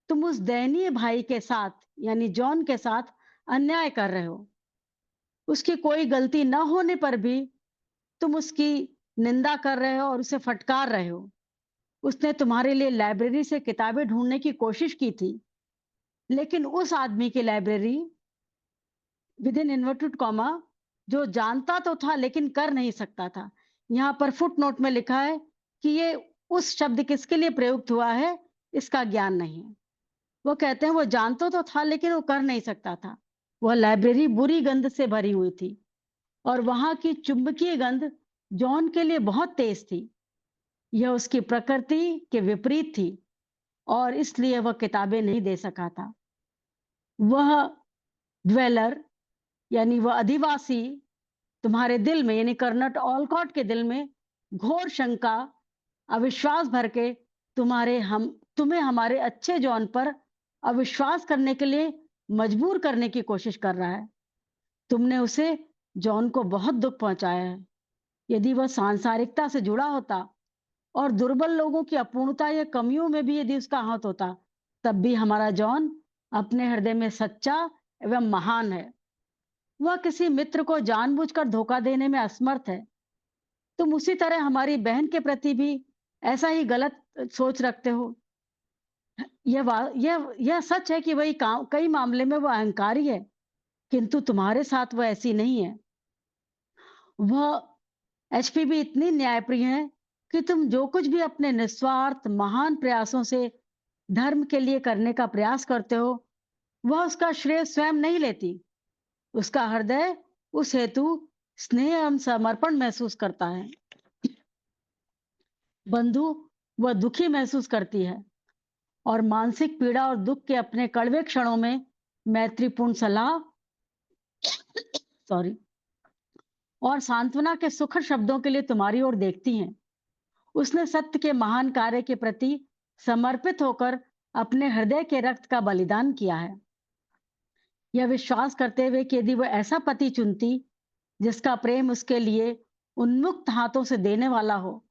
तुम उस दयनीय भाई के साथ यानी जॉन के साथ अन्याय कर रहे हो. उसकी कोई गलती न होने पर भी तुम उसकी निंदा कर रहे हो और उसे फटकार रहे हो. उसने तुम्हारे लिए लाइब्रेरी से किताबें ढूंढने की कोशिश की थी लेकिन उस आदमी की library with in inverted comma जो जानता तो था लेकिन कर नहीं सकता था. यहाँ पर फुट नोट में लिखा है कि ये उस शब्द किसके लिए प्रयुक्त हुआ है इसका ज्ञान नहीं है. वो कहते हैं वो जानता तो था लेकिन वो कर नहीं सकता था. वह लाइब्रेरी बुरी गंध से भरी हुई थी और वहां की चुंबकीय गंध जॉन के लिए बहुत तेज थी. यह उसकी प्रकृति के विपरीत थी और इसलिए वह किताबें नहीं दे सका था. वह ड्वेलर यानी वह अधिवासी तुम्हारे दिल में यानी कर्नट ऑलकॉट के दिल में घोर शंका अविश्वास भर के तुम्हें हमारे अच्छे जॉन पर अविश्वास करने के लिए मजबूर करने की कोशिश कर रहा है. तुमने उसे जॉन को बहुत दुख पहुंचाया है. यदि वह सांसारिकता से जुड़ा होता और दुर्बल लोगों की अपूर्णता या कमियों में भी यदि उसका हाथ होता तब भी हमारा जॉन अपने हृदय में सच्चा एवं महान है. वह किसी मित्र को जानबूझकर धोखा देने में असमर्थ है. तुम उसी तरह हमारी बहन के प्रति भी ऐसा ही गलत सोच रखते हो. यह सच है कि वही कई मामले में वह अहंकारी है किंतु तुम्हारे साथ वह ऐसी नहीं है. वह एचपीबी इतनी न्यायप्रिय है कि तुम जो कुछ भी अपने निस्वार्थ महान प्रयासों से धर्म के लिए करने का प्रयास करते हो, वह उसका श्रेय स्वयं नहीं लेती। उसका हृदय उस हेतु स्नेह एवं समर्पण महसूस करता है। बंधु, वह दुखी महसूस करती है और मानसिक पीड़ा और दुख के अपने कड़वे क्षणों में मैत्रीपूर्ण सलाह सॉरी और सांत्वना के सुखद शब्दों के लिए तुम्हारी ओर देखती हैं। उसने सत्य के महान कार्य के प्रति समर्पित होकर अपने हृदय के रक्त का बलिदान किया है, यह विश्वास करते हुए कि यदि वह ऐसा पति चुनती जिसका प्रेम उसके लिए उन्मुक्त हाथों से देने वाला हो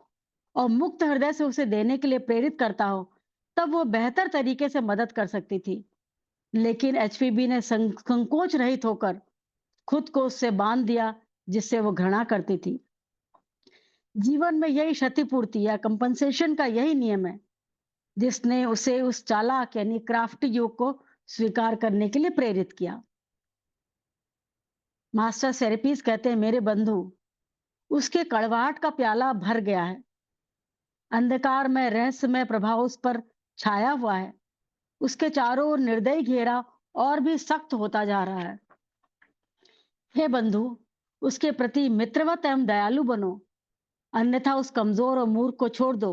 और मुक्त हृदय से उसे देने के लिए प्रेरित करता हो, तब वो बेहतर तरीके से मदद कर सकती थी। लेकिन एचपीबी ने संकोच रहित होकर खुद को उससे बांध दिया जिससे वो घृणा करती थी। जीवन में यही क्षतिपूर्ति या कंपनसेशन का यही नियम है जिसने उसे उस चालाक यानी क्राफ्टी युग को स्वीकार करने के लिए प्रेरित किया। मास्टर सेरेपीज कहते हैं, मेरे बंधु, उसके कड़वाहट का प्याला भर गया है। अंधकार में रहस्यमय प्रभाव उस पर छाया हुआ है। उसके चारों ओर निर्दयी घेरा और भी सख्त होता जा रहा है। हे बंधु, उसके प्रति मित्रवत एवं दयालु बनो, अन्यथा उस कमजोर और मूर्ख को छोड़ दो।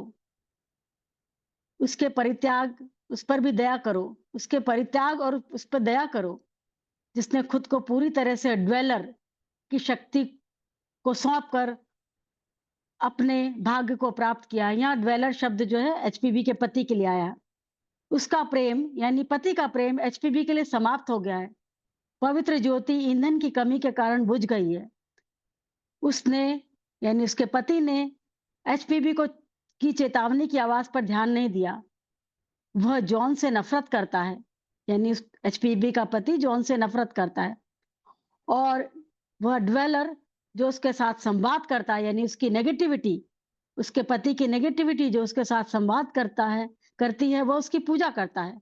उसके परित्याग उस पर भी दया करो, उसके परित्याग और उस पर दया करो जिसने खुद को पूरी तरह से ड्वेलर की शक्ति को सौंप कर अपने भाग्य को प्राप्त किया। यहाँ ड्वेलर शब्द जो है एचपीबी के पति के लिए आया। उसका प्रेम यानी पति का प्रेम एचपीबी के लिए समाप्त हो गया है। पवित्र ज्योति ईंधन की कमी के कारण बुझ गई है। उसने यानी उसके पति ने एचपीबी को की चेतावनी की आवाज पर ध्यान नहीं दिया। वह जॉन से नफरत करता है, यानी उस एचपीबी का पति जॉन से नफरत करता है और वह ड्वेलर जो उसके साथ संवाद करता है, यानी उसकी नेगेटिविटी, उसके पति की नेगेटिविटी जो उसके साथ संवाद करती है, वह उसकी पूजा करता है।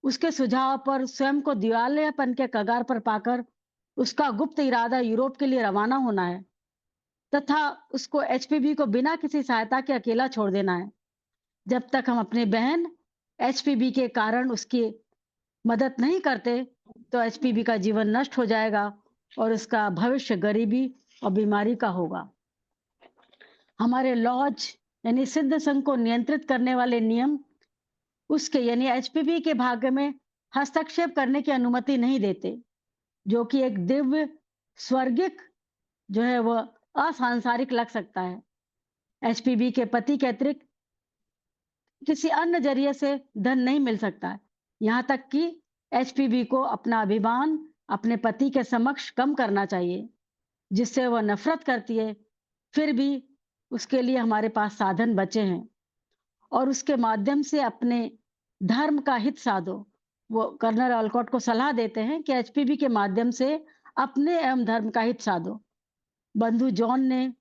उसके सुझाव पर स्वयं को दिवालियापन के कगार पर पाकर उसका गुप्त इरादा यूरोप के लिए रवाना होना है तथा उसको एचपीबी को बिना किसी सहायता के अकेला छोड़ देना है। जब तक हम अपनी बहन एचपीबी के कारण उसकी मदद नहीं करते तो एचपीबी का जीवन नष्ट हो जाएगा और उसका भविष्य गरीबी और बीमारी का होगा। हमारे लॉज यानी सिद्ध संघ को नियंत्रित करने वाले नियम उसके यानी एचपीबी के भाग्य में हस्तक्षेप करने की अनुमति नहीं देते, जो कि एक दिव्य स्वर्गिक जो है वह असांसारिक लग सकता है। एचपीबी के पति के अतिरिक्त किसी अन्य जरिए से धन नहीं मिल सकता, यहाँ तक कि एचपीबी को अपना अभिमान अपने पति के समक्ष कम करना चाहिए जिससे वह नफरत करती है। फिर भी उसके लिए हमारे पास साधन बचे हैं और उसके माध्यम से अपने धर्म का हित साधो। वो कर्नल ऑलकॉट को सलाह देते हैं कि एचपीबी के माध्यम से अपने एवं धर्म का हित साधो। बंधु जॉन ने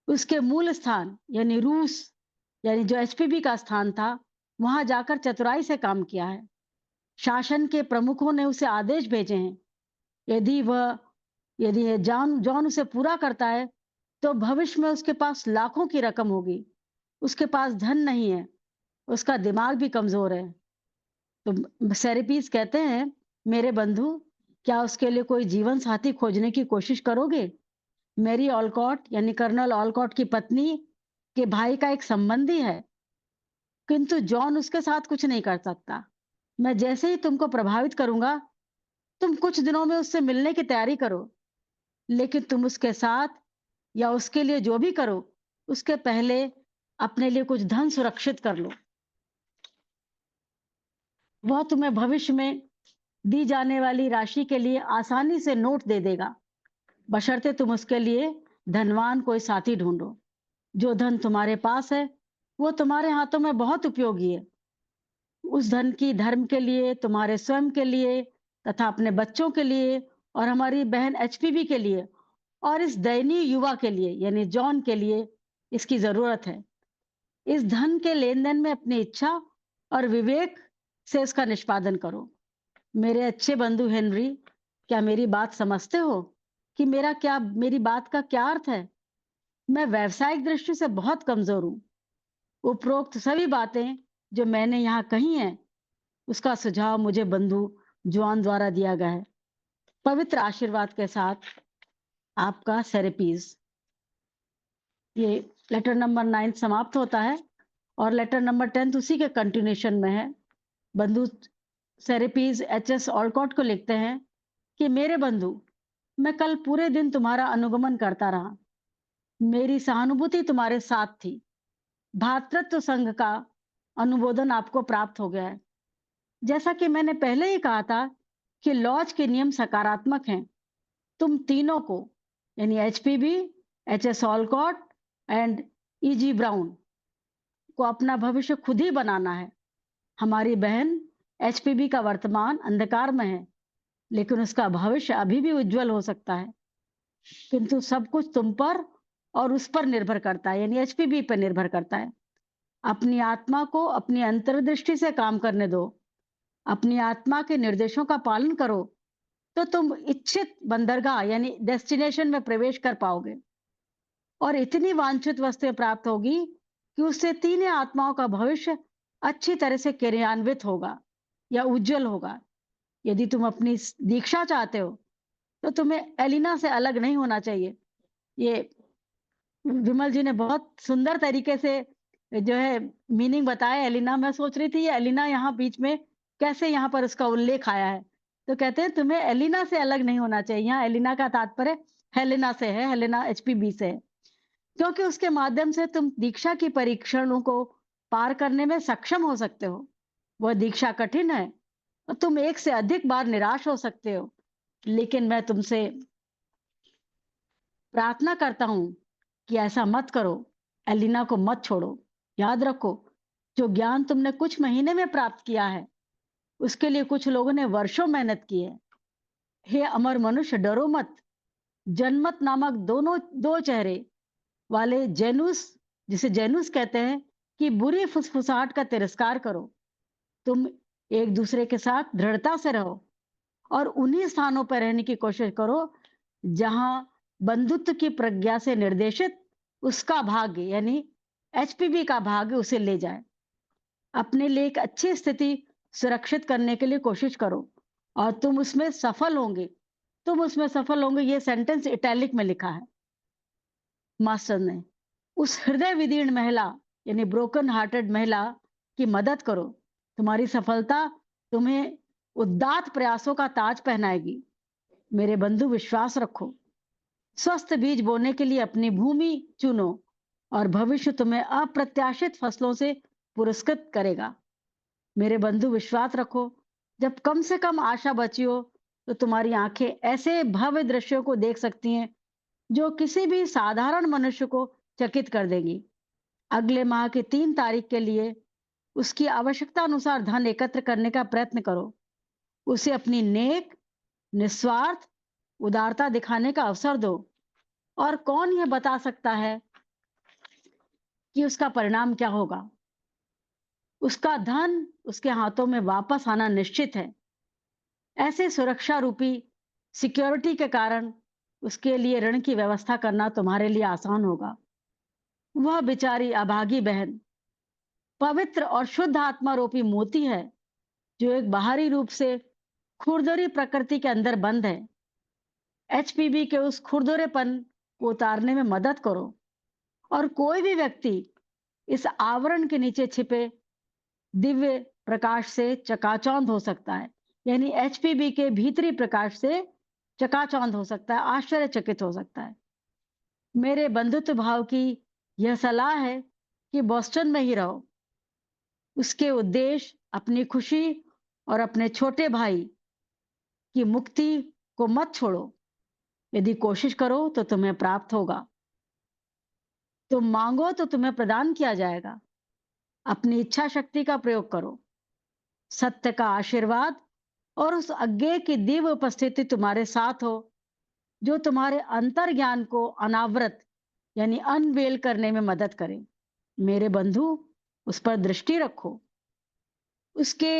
उसके मूल स्थान यानी रूस यानी जो एचपीबी का स्थान था वहां जाकर चतुराई से काम किया है। शासन के प्रमुखों ने उसे आदेश भेजे हैं, यदि जॉन उसे पूरा करता है तो भविष्य में उसके पास लाखों की रकम होगी। उसके पास धन नहीं है, उसका दिमाग भी कमजोर है। तो सेरेपीज कहते हैं, मेरे बंधु, क्या उसके लिए कोई जीवन साथी खोजने की कोशिश करोगे? मेरी ऑलकॉट यानी कर्नल ऑलकॉट की पत्नी के भाई का एक संबंधी है, किंतु जॉन उसके साथ कुछ नहीं कर सकता। मैं जैसे ही तुमको प्रभावित करूंगा तुम कुछ दिनों में उससे मिलने की तैयारी करो, लेकिन तुम उसके साथ या उसके लिए जो भी करो उसके पहले अपने लिए कुछ धन सुरक्षित कर लो। वह तुम्हें भविष्य में दी जाने वाली राशि के लिए आसानी से नोट दे देगा, बशर्ते तुम उसके लिए धनवान कोई साथी ढूंढो। जो धन तुम्हारे पास है वो तुम्हारे हाथों में बहुत उपयोगी है। उस धन की धर्म के लिए, तुम्हारे स्वयं के लिए तथा अपने बच्चों के लिए और हमारी बहन एचपीबी के लिए और इस दयनीय युवा के लिए यानी जॉन के लिए इसकी जरूरत है। इस धन के लेन देन में अपनी इच्छा और विवेक से इसका निष्पादन करो। मेरे अच्छे बंधु हेनरी, क्या मेरी बात समझते हो कि मेरी बात का क्या अर्थ है? मैं व्यावसायिक दृष्टि से बहुत कमजोर हूँ। उपरोक्त सभी बातें जो मैंने यहाँ कही हैं, उसका सुझाव मुझे बंधु जॉन द्वारा दिया गया है। पवित्र आशीर्वाद के साथ आपका सेरेपीज। ये लेटर नंबर 9 समाप्त होता है और लेटर नंबर 10 उसी के कंटिन्यूशन में है। बंधु सेरेपीज एच.एस. ऑलकॉट को लिखते हैं कि मेरे बंधु, मैं कल पूरे दिन तुम्हारा अनुगमन करता रहा। मेरी सहानुभूति तुम्हारे साथ थी। भ्रातृत्व संघ का अनुमोदन आपको प्राप्त हो गया है। जैसा कि मैंने पहले ही कहा था कि लॉज के नियम सकारात्मक हैं। तुम तीनों को, यानी HPB, H S. Olcott and E G. Brown को अपना भविष्य खुद ही बनाना है। हमारी बहन एचपीबी का वर्तमान अंधकार में है, लेकिन उसका भविष्य अभी भी उज्जवल हो सकता है। किंतु सब कुछ तुम पर और उस पर निर्भर करता है, यानी एचपीबी पर निर्भर करता है। अपनी आत्मा को अपनी अंतर्दृष्टि से काम करने दो। अपनी आत्मा के निर्देशों का पालन करो, तो तुम इच्छित बंदरगाह यानी डेस्टिनेशन में प्रवेश कर पाओगे और इतनी वांछित वस्तुएं प्राप्त होगी कि उससे तीनों आत्माओं का भविष्य अच्छी तरह से क्रियान्वित होगा या उज्जवल होगा। यदि तुम अपनी दीक्षा चाहते हो, तो तुम्हें एलिना से अलग नहीं होना चाहिए। ये विमल जी ने बहुत सुंदर तरीके से जो है मीनिंग बताया एलिना। मैं सोच रही थी ये एलिना यहाँ बीच में कैसे यहाँ पर उसका उल्लेख आया है। तो कहते हैं तुम्हें एलिना से अलग नहीं होना चाहिए। यहाँ एलिना का तात्पर्य हेलेना से है, हेलेना एचपीबी से है, क्योंकि उसके माध्यम से तुम दीक्षा की परीक्षणों को पार करने में सक्षम हो सकते हो। वह दीक्षा कठिन है और तुम एक से अधिक बार निराश हो सकते हो, लेकिन मैं तुमसे प्रार्थना करता हूं कि ऐसा मत करो। एलिना को मत छोड़ो। याद रखो, जो ज्ञान तुमने कुछ महीने में प्राप्त किया है, उसके लिए कुछ लोगों ने वर्षों मेहनत की है। हे अमर मनुष्य, डरो मत। जनमत नामक दोनों दो चेहरे वाले जेनुस, जिसे जेनुस कहते हैं, कि बुरी फुसफुसाहट का तिरस्कार करो। तुम एक दूसरे के साथ दृढ़ता से रहो और उन्हीं स्थानों पर रहने की कोशिश करो जहां बंधुत्व की प्रज्ञा से निर्देशित उसका भाग्य, यानी एचपीबी का भाग्य उसे ले जाए। अपने लिए एक अच्छी स्थिति सुरक्षित करने के लिए कोशिश करो और तुम उसमें सफल होंगे। तुम उसमें सफल होंगे, ये सेंटेंस इटैलिक में लिखा है मास्टर ने। उस हृदय विदीर्ण महिला, यानी ब्रोकन हार्टेड महिला की मदद करो। तुम्हारी सफलता तुम्हें उदात्त प्रयासों का ताज पहनाएगी। मेरे बंधु, विश्वास रखो। स्वस्थ बीज बोने के लिए अपनी भूमि चुनो और भविष्य तुम्हें अप्रत्याशित फसलों से पुरस्कृत करेगा। मेरे बंधु, विश्वास रखो। जब कम से कम आशा बची हो, तो तुम्हारी आंखें ऐसे भव्य दृश्यों को देख सकती हैं जो किसी भी साधारण मनुष्य को चकित कर देंगी। अगले माह की 3 तारीख के लिए उसकी आवश्यकता अनुसार धन एकत्र करने का प्रयत्न करो। उसे अपनी नेक, निस्वार्थ उदारता दिखाने का अवसर दो। और कौन यह बता सकता है कि उसका परिणाम क्या होगा? उसका धन उसके हाथों में वापस आना निश्चित है। ऐसे सुरक्षा रूपी सिक्योरिटी के कारण उसके लिए ऋण की व्यवस्था करना तुम्हारे लिए आसान होगा। वह बेचारी अभागी बहन पवित्र और शुद्ध आत्मा रूपी मोती है, जो एक बाहरी रूप से खुरदरी प्रकृति के अंदर बंद है। एचपीबी के उस खुरदरेपन को उतारने में मदद करो और कोई भी व्यक्ति इस आवरण के नीचे छिपे दिव्य प्रकाश से चकाचौंध हो सकता है, यानी एचपीबी के भीतरी प्रकाश से चकाचौंध हो सकता है, आश्चर्यचकित हो सकता है। मेरे बंधुत्व भाव की यह सलाह है कि बॉस्टन में ही रहो। उसके उद्देश्य अपनी खुशी और अपने छोटे भाई की मुक्ति को मत छोड़ो। यदि कोशिश करो तो तुम्हें प्राप्त होगा। तुम मांगो तो तुम्हें प्रदान किया जाएगा। अपनी इच्छा शक्ति का प्रयोग करो। सत्य का आशीर्वाद और उस अज्ञेय की दिव्य उपस्थिति तुम्हारे साथ हो, जो तुम्हारे अंतर ज्ञान को अनावृत यानी अनवेल करने में मदद करे। मेरे बंधु, उस पर दृष्टि रखो। उसके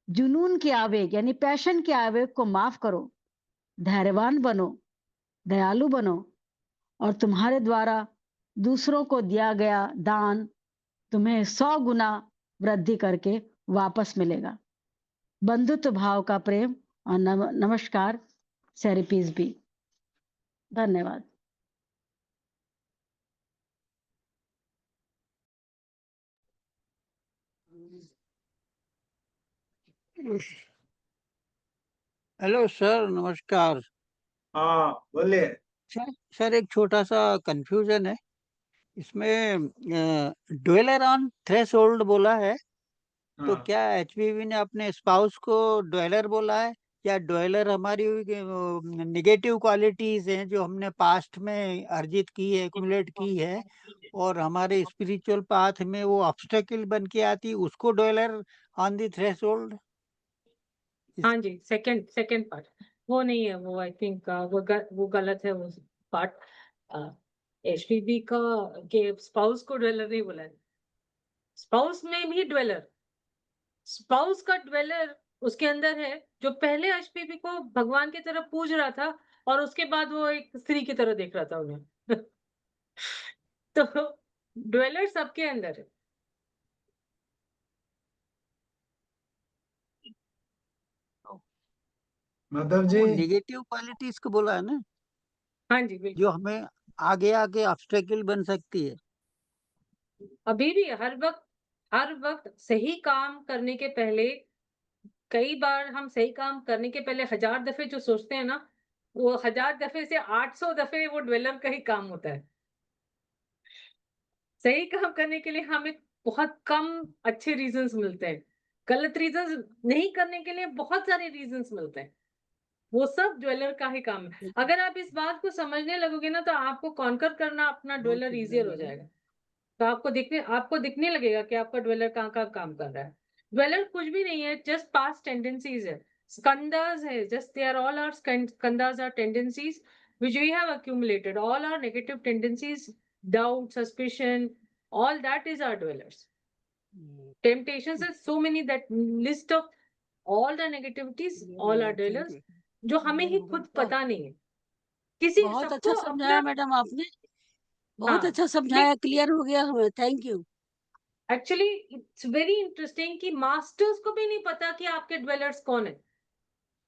जुनून के आवेग यानी पैशन के आवेग को माफ करो। धैर्यवान बनो, दयालु बनो और तुम्हारे द्वारा दूसरों को दिया गया दान तुम्हें 100 गुना वृद्धि करके वापस मिलेगा। बंधुत्व भाव का प्रेम और नमस्कार सेरेपीज भी। धन्यवाद। हेलो सर, नमस्कार। हाँ बोलिए। सर एक छोटा सा कंफ्यूजन है इसमें। ड्वेलर ऑन थ्रेशोल्ड बोला है, तो हाँ क्या एचपीवी ने अपने स्पाउस को ड्वेलर बोला है, या ड्वेलर हमारी निगेटिव क्वालिटीज हैं जो हमने पास्ट में अर्जित की है, एक्युमुलेट की है, और हमारे स्पिरिचुअल पाथ में वो ऑब्स्टेकल बन के आती, उसको ड्वेलर ऑन द थ्रेशोल्ड? हाँ जी, सेकंड सेकंड पार्ट वो नहीं है, वो आई थिंक वो गलत है वो पार्ट। एचपीबी का के स्पाउस को ड्वेलर नहीं बोला है, स्पाउस में भी ड्वेलर, स्पाउस का ड्वेलर उसके अंदर है जो पहले एचपीबी को भगवान की तरह पूज रहा था और उसके बाद वो एक स्त्री की तरह देख रहा था उन्हें। तो ड्वेलर सबके अंदर है। माधव जी। वो निगेटिव क्वालिटीज को बोला है ना, हाँ जी जो बिल्कुल। हमें आगे आगे ऑब्स्टेकल बन सकती है। अभी भी हर वक्त सही काम करने के पहले, कई बार हम सही काम करने के पहले 1000 दफे जो सोचते हैं ना, वो 1000 दफे से 800 दफे वो ड्वेलर का ही काम होता है। सही काम करने के लिए हमें बहुत कम अच्छे रीजंस मिलते हैं, गलत रीजंस नहीं करने के लिए बहुत सारे रीजंस मिलते हैं। वो सब ड्वेलर का ही काम है। अगर आप इस बात को समझने लगोगे ना, तो आपको कॉन्कर करना अपना ड्वेलर इजियर हो जाएगा। तो आपको दिखने लगेगा कि आपका ड्वेलर कहाँ काम कर रहा है। ड्वेलर कुछ भी नहीं है, जस्ट पास्ट टेंडेंसीज है, स्कंदास है, just they are all are skandhas are tendencies which we have accumulated, all our negative tendencies, doubt, suspicion, all that is our dwellers. Temptations are so many that list of all the negativities, all our thank dwellers, you. जो हमें ही खुद पता नहीं है। किसी बहुत अच्छा सबको समझाया अपना, मैडम आपने, बहुत हाँ, अच्छा समझाया, क्लियर हो गया हमें। Thank you. Actually it's very interesting कि मास्टर्स को भी नहीं पता कि आपके ड्वेलर्स कौन है,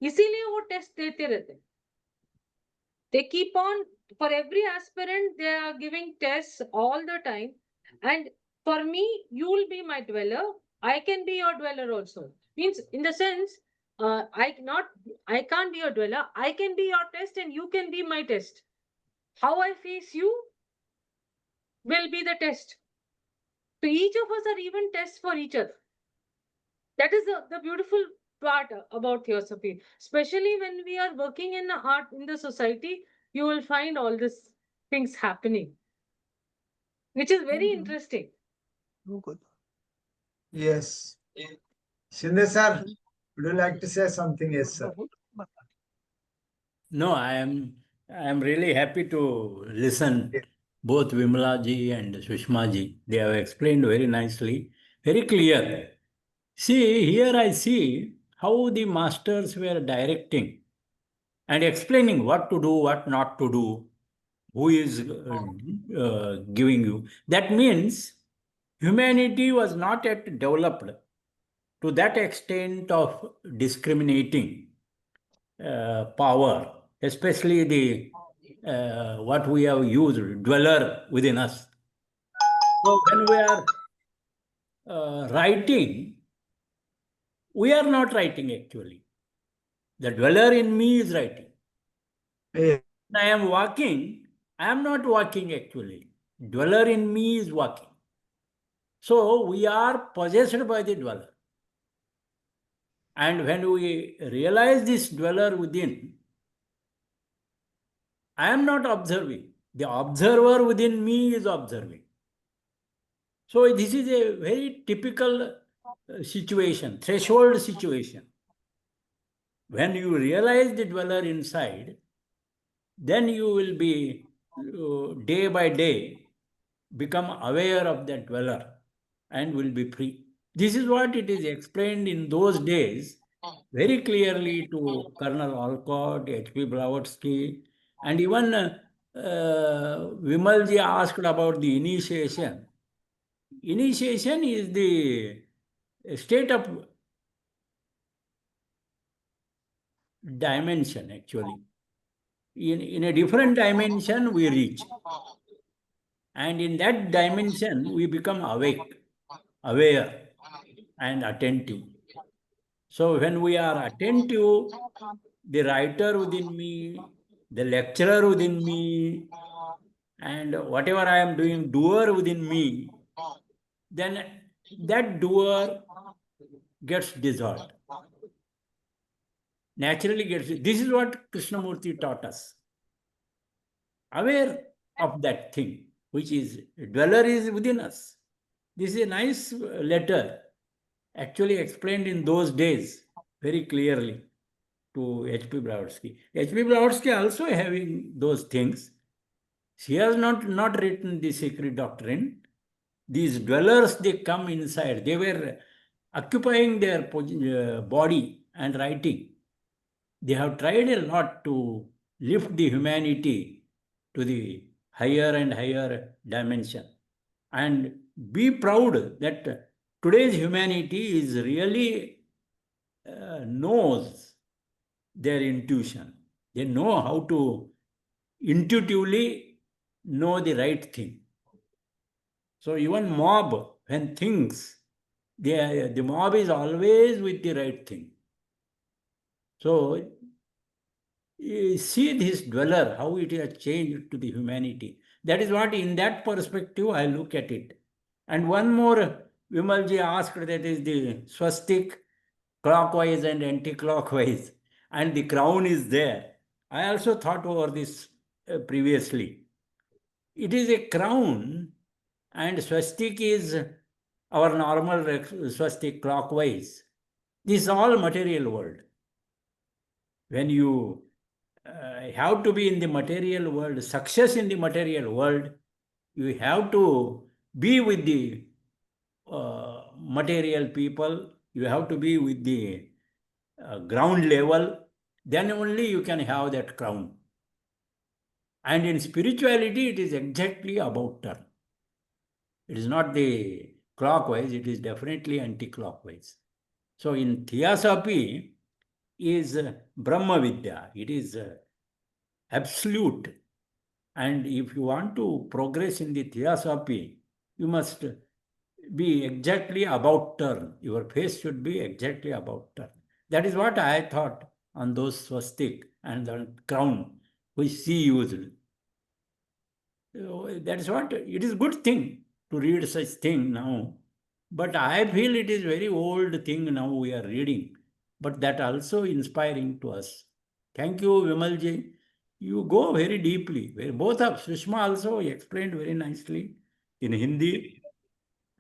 इसीलिए वो टेस्ट देते रहते हैं। They keep on, for every aspirant they are giving tests all the time, and for me you will be my dweller, I can be your dweller also, means in the sense, I can't be your dweller, I can be your test and you can be my test. How I face you will be the test. So each of us are even tests for each other. That is the beautiful part about theosophy, especially when we are working in the art in the society. You will find all these things happening, which is very thank you. interesting. Yes. Shinde sir, would you like to say something? Yes, sir. No, I am really happy to listen both Vimala ji and Sushma ji. They have explained very nicely, very clear. See, here I see how the masters were directing and explaining what to do, what not to do, who is giving you. That means humanity was not yet developed to that extent of discriminating power, especially the what we have used, dweller within us. So when we are writing, we are not writing actually. The dweller in me is writing. Yeah. When I am walking, I am not walking actually. Dweller in me is walking. So we are possessed by the dweller. And when we realize this dweller within, I am not observing. The observer within me is observing. So this is a very typical situation, threshold situation. When you realize the dweller inside, then you will be day by day become aware of that dweller and will be free. This is what it is explained in those days very clearly to Colonel Olcott, H.P. Blavatsky, and even Vimalji asked about the initiation. Initiation is the state of dimension, actually. In a different dimension, we reach. And in that dimension, we become awake, aware, and attentive. So when we are attentive, the writer within me, the lecturer within me, and whatever I am doing, doer within me, then that doer gets dissolved. Naturally gets. This is what Krishnamurti taught us. Aware of that thing, which is dweller is within us. This is a nice letter, actually explained in those days very clearly to H.P. Blavatsky. H.P. Blavatsky also having those things. She has not written the secret doctrine. These dwellers, they come inside. They were occupying their body and writing. They have tried a lot to lift the humanity to the higher and higher dimension. And be proud that today's humanity is really knows their intuition. They know how to intuitively know the right thing. So even mob, when thinks, the mob is always with the right thing. So you see this dweller, how it has changed to the humanity. That is what, in that perspective, I look at it. And one more, Vimalji asked, that is the swastik, clockwise and anti-clockwise, and the crown is there. I also thought over this previously. It is a crown, and swastik is our normal swastik clockwise. This is all material world. When you have to be in the material world, success in the material world, you have to be with the material people, you have to be with the ground level, then only you can have that crown. And in spirituality, it is exactly about turn. It is not the clockwise, it is definitely anti-clockwise. So in theosophy is Brahma Vidya. It is absolute. And if you want to progress in the theosophy, you must be exactly about turn. Your face should be exactly about turn. That is what I thought on those swastik and the crown which she used. So that is what it is good thing to read such thing now. But I feel it is very old thing now we are reading. But that also inspiring to us. Thank you, Vimalji. You go very deeply. Both of Sushma also explained very nicely in Hindi.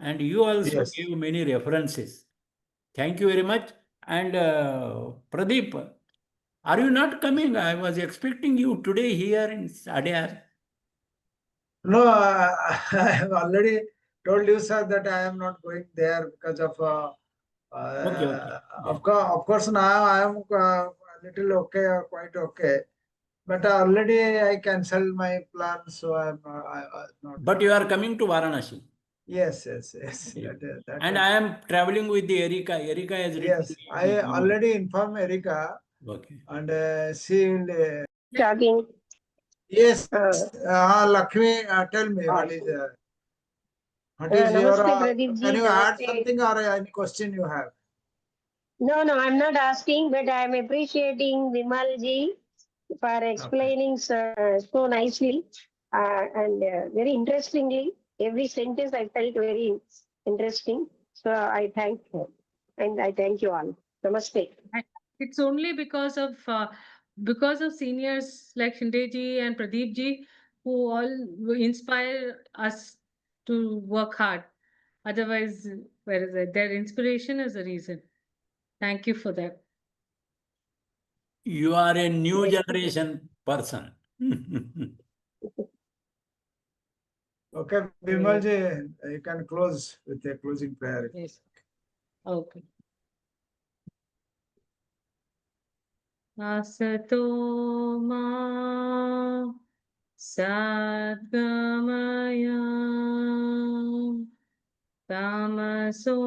And you also Yes. gave many references. Thank you very much. And Pradeep, are you not coming? I was expecting you today here in Adyar. No, I have already told you, sir, that I am not going there because of. Okay, okay. Yeah. Of course, now I am a little okay, quite okay. But already I cancelled my plans, so I'm not But going. you are coming to Varanasi. Yes, yes, yes. Yeah. That And I. I am traveling with the Erika. Erika has written Yes, the I email. already informed Erika, Okay. and she will. Talking. Yes, Lakshmi, tell me what is your. Namaste, Pradeep Can ji. you add Namaste. something or any question you have? No, no, I'm not asking, but I'm appreciating Vimal ji for explaining so nicely and very interestingly. Every sentence I felt very interesting. So I thank you. And I thank you all. Namaste. And it's only because of seniors like Shindeji and Pradeepji who all inspire us to work hard. Otherwise, where is it? Their inspiration is the reason. Thank you for that. You are a new Yes. generation person. Okay, Vimalji, you can close with a closing prayer. Yes. Okay. Asato ma Satgamaya Tamaso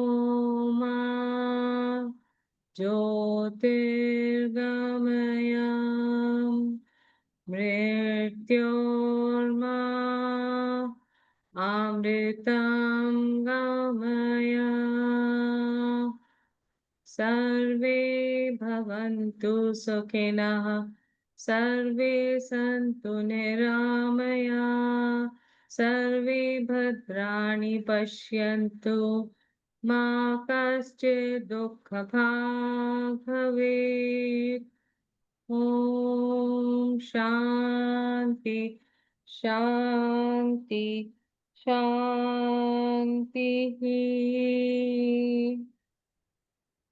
ma Jyotirgamaya Mrityorma Amritam Gamaya सर्वे भवन्तु सुखिनः सर्वे सन्तु निरामया सर्वे भद्राणि पश्यन्तु मा कश्चित् दुःखभाग् भवेत् ॐ शान्ति शान्ति शान्तिः